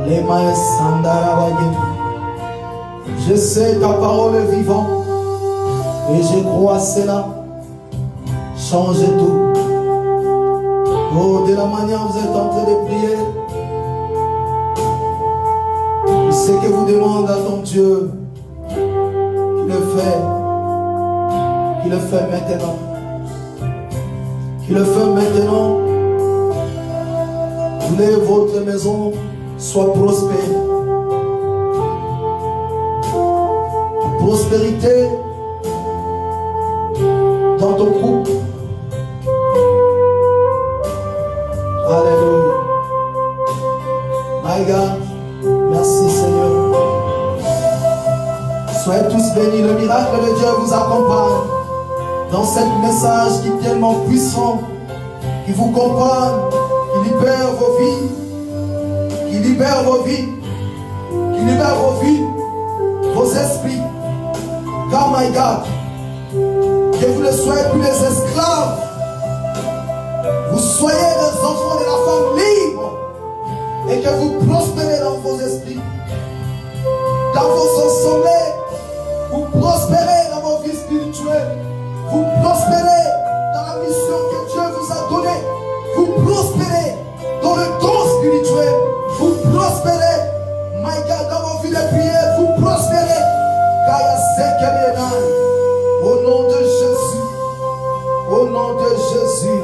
Les mains s'endarabagent. Je sais ta parole est vivante. Et je crois cela. Changez tout. Oh, de la manière dont vous êtes en train de prier. Ce que vous demandez à ton Dieu, qu'il le fait. Qu'il le fait maintenant. Qu'il le fait maintenant. Voulez que votre maison soit prospère. Prospérité dans ton couple. Alléluia. My God, merci Seigneur. Soyez tous bénis. Le miracle de Dieu vous accompagne dans ce message qui est tellement puissant, qui vous accompagne, qui libère vos vies, qui libère vos vies, qui libère vos vies, vos esprits. Car my God, que vous ne soyez plus des esclaves. Vous soyez des enfants de la femme libre. Et que vous prospérez dans vos esprits. Dans vos assemblées. Vous prospérez dans vos vies spirituelles. Vous prospérez dans la mission que Dieu vous a donnée. Vous prospérez dans le don spirituel. Vous prospérez, my God, dans vos vies de prière. Vous prospérez. Au nom de Jésus, au nom de Jésus,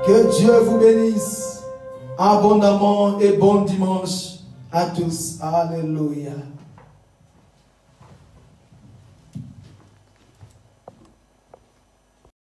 que Dieu vous bénisse, abondamment et bon dimanche à tous. Alléluia.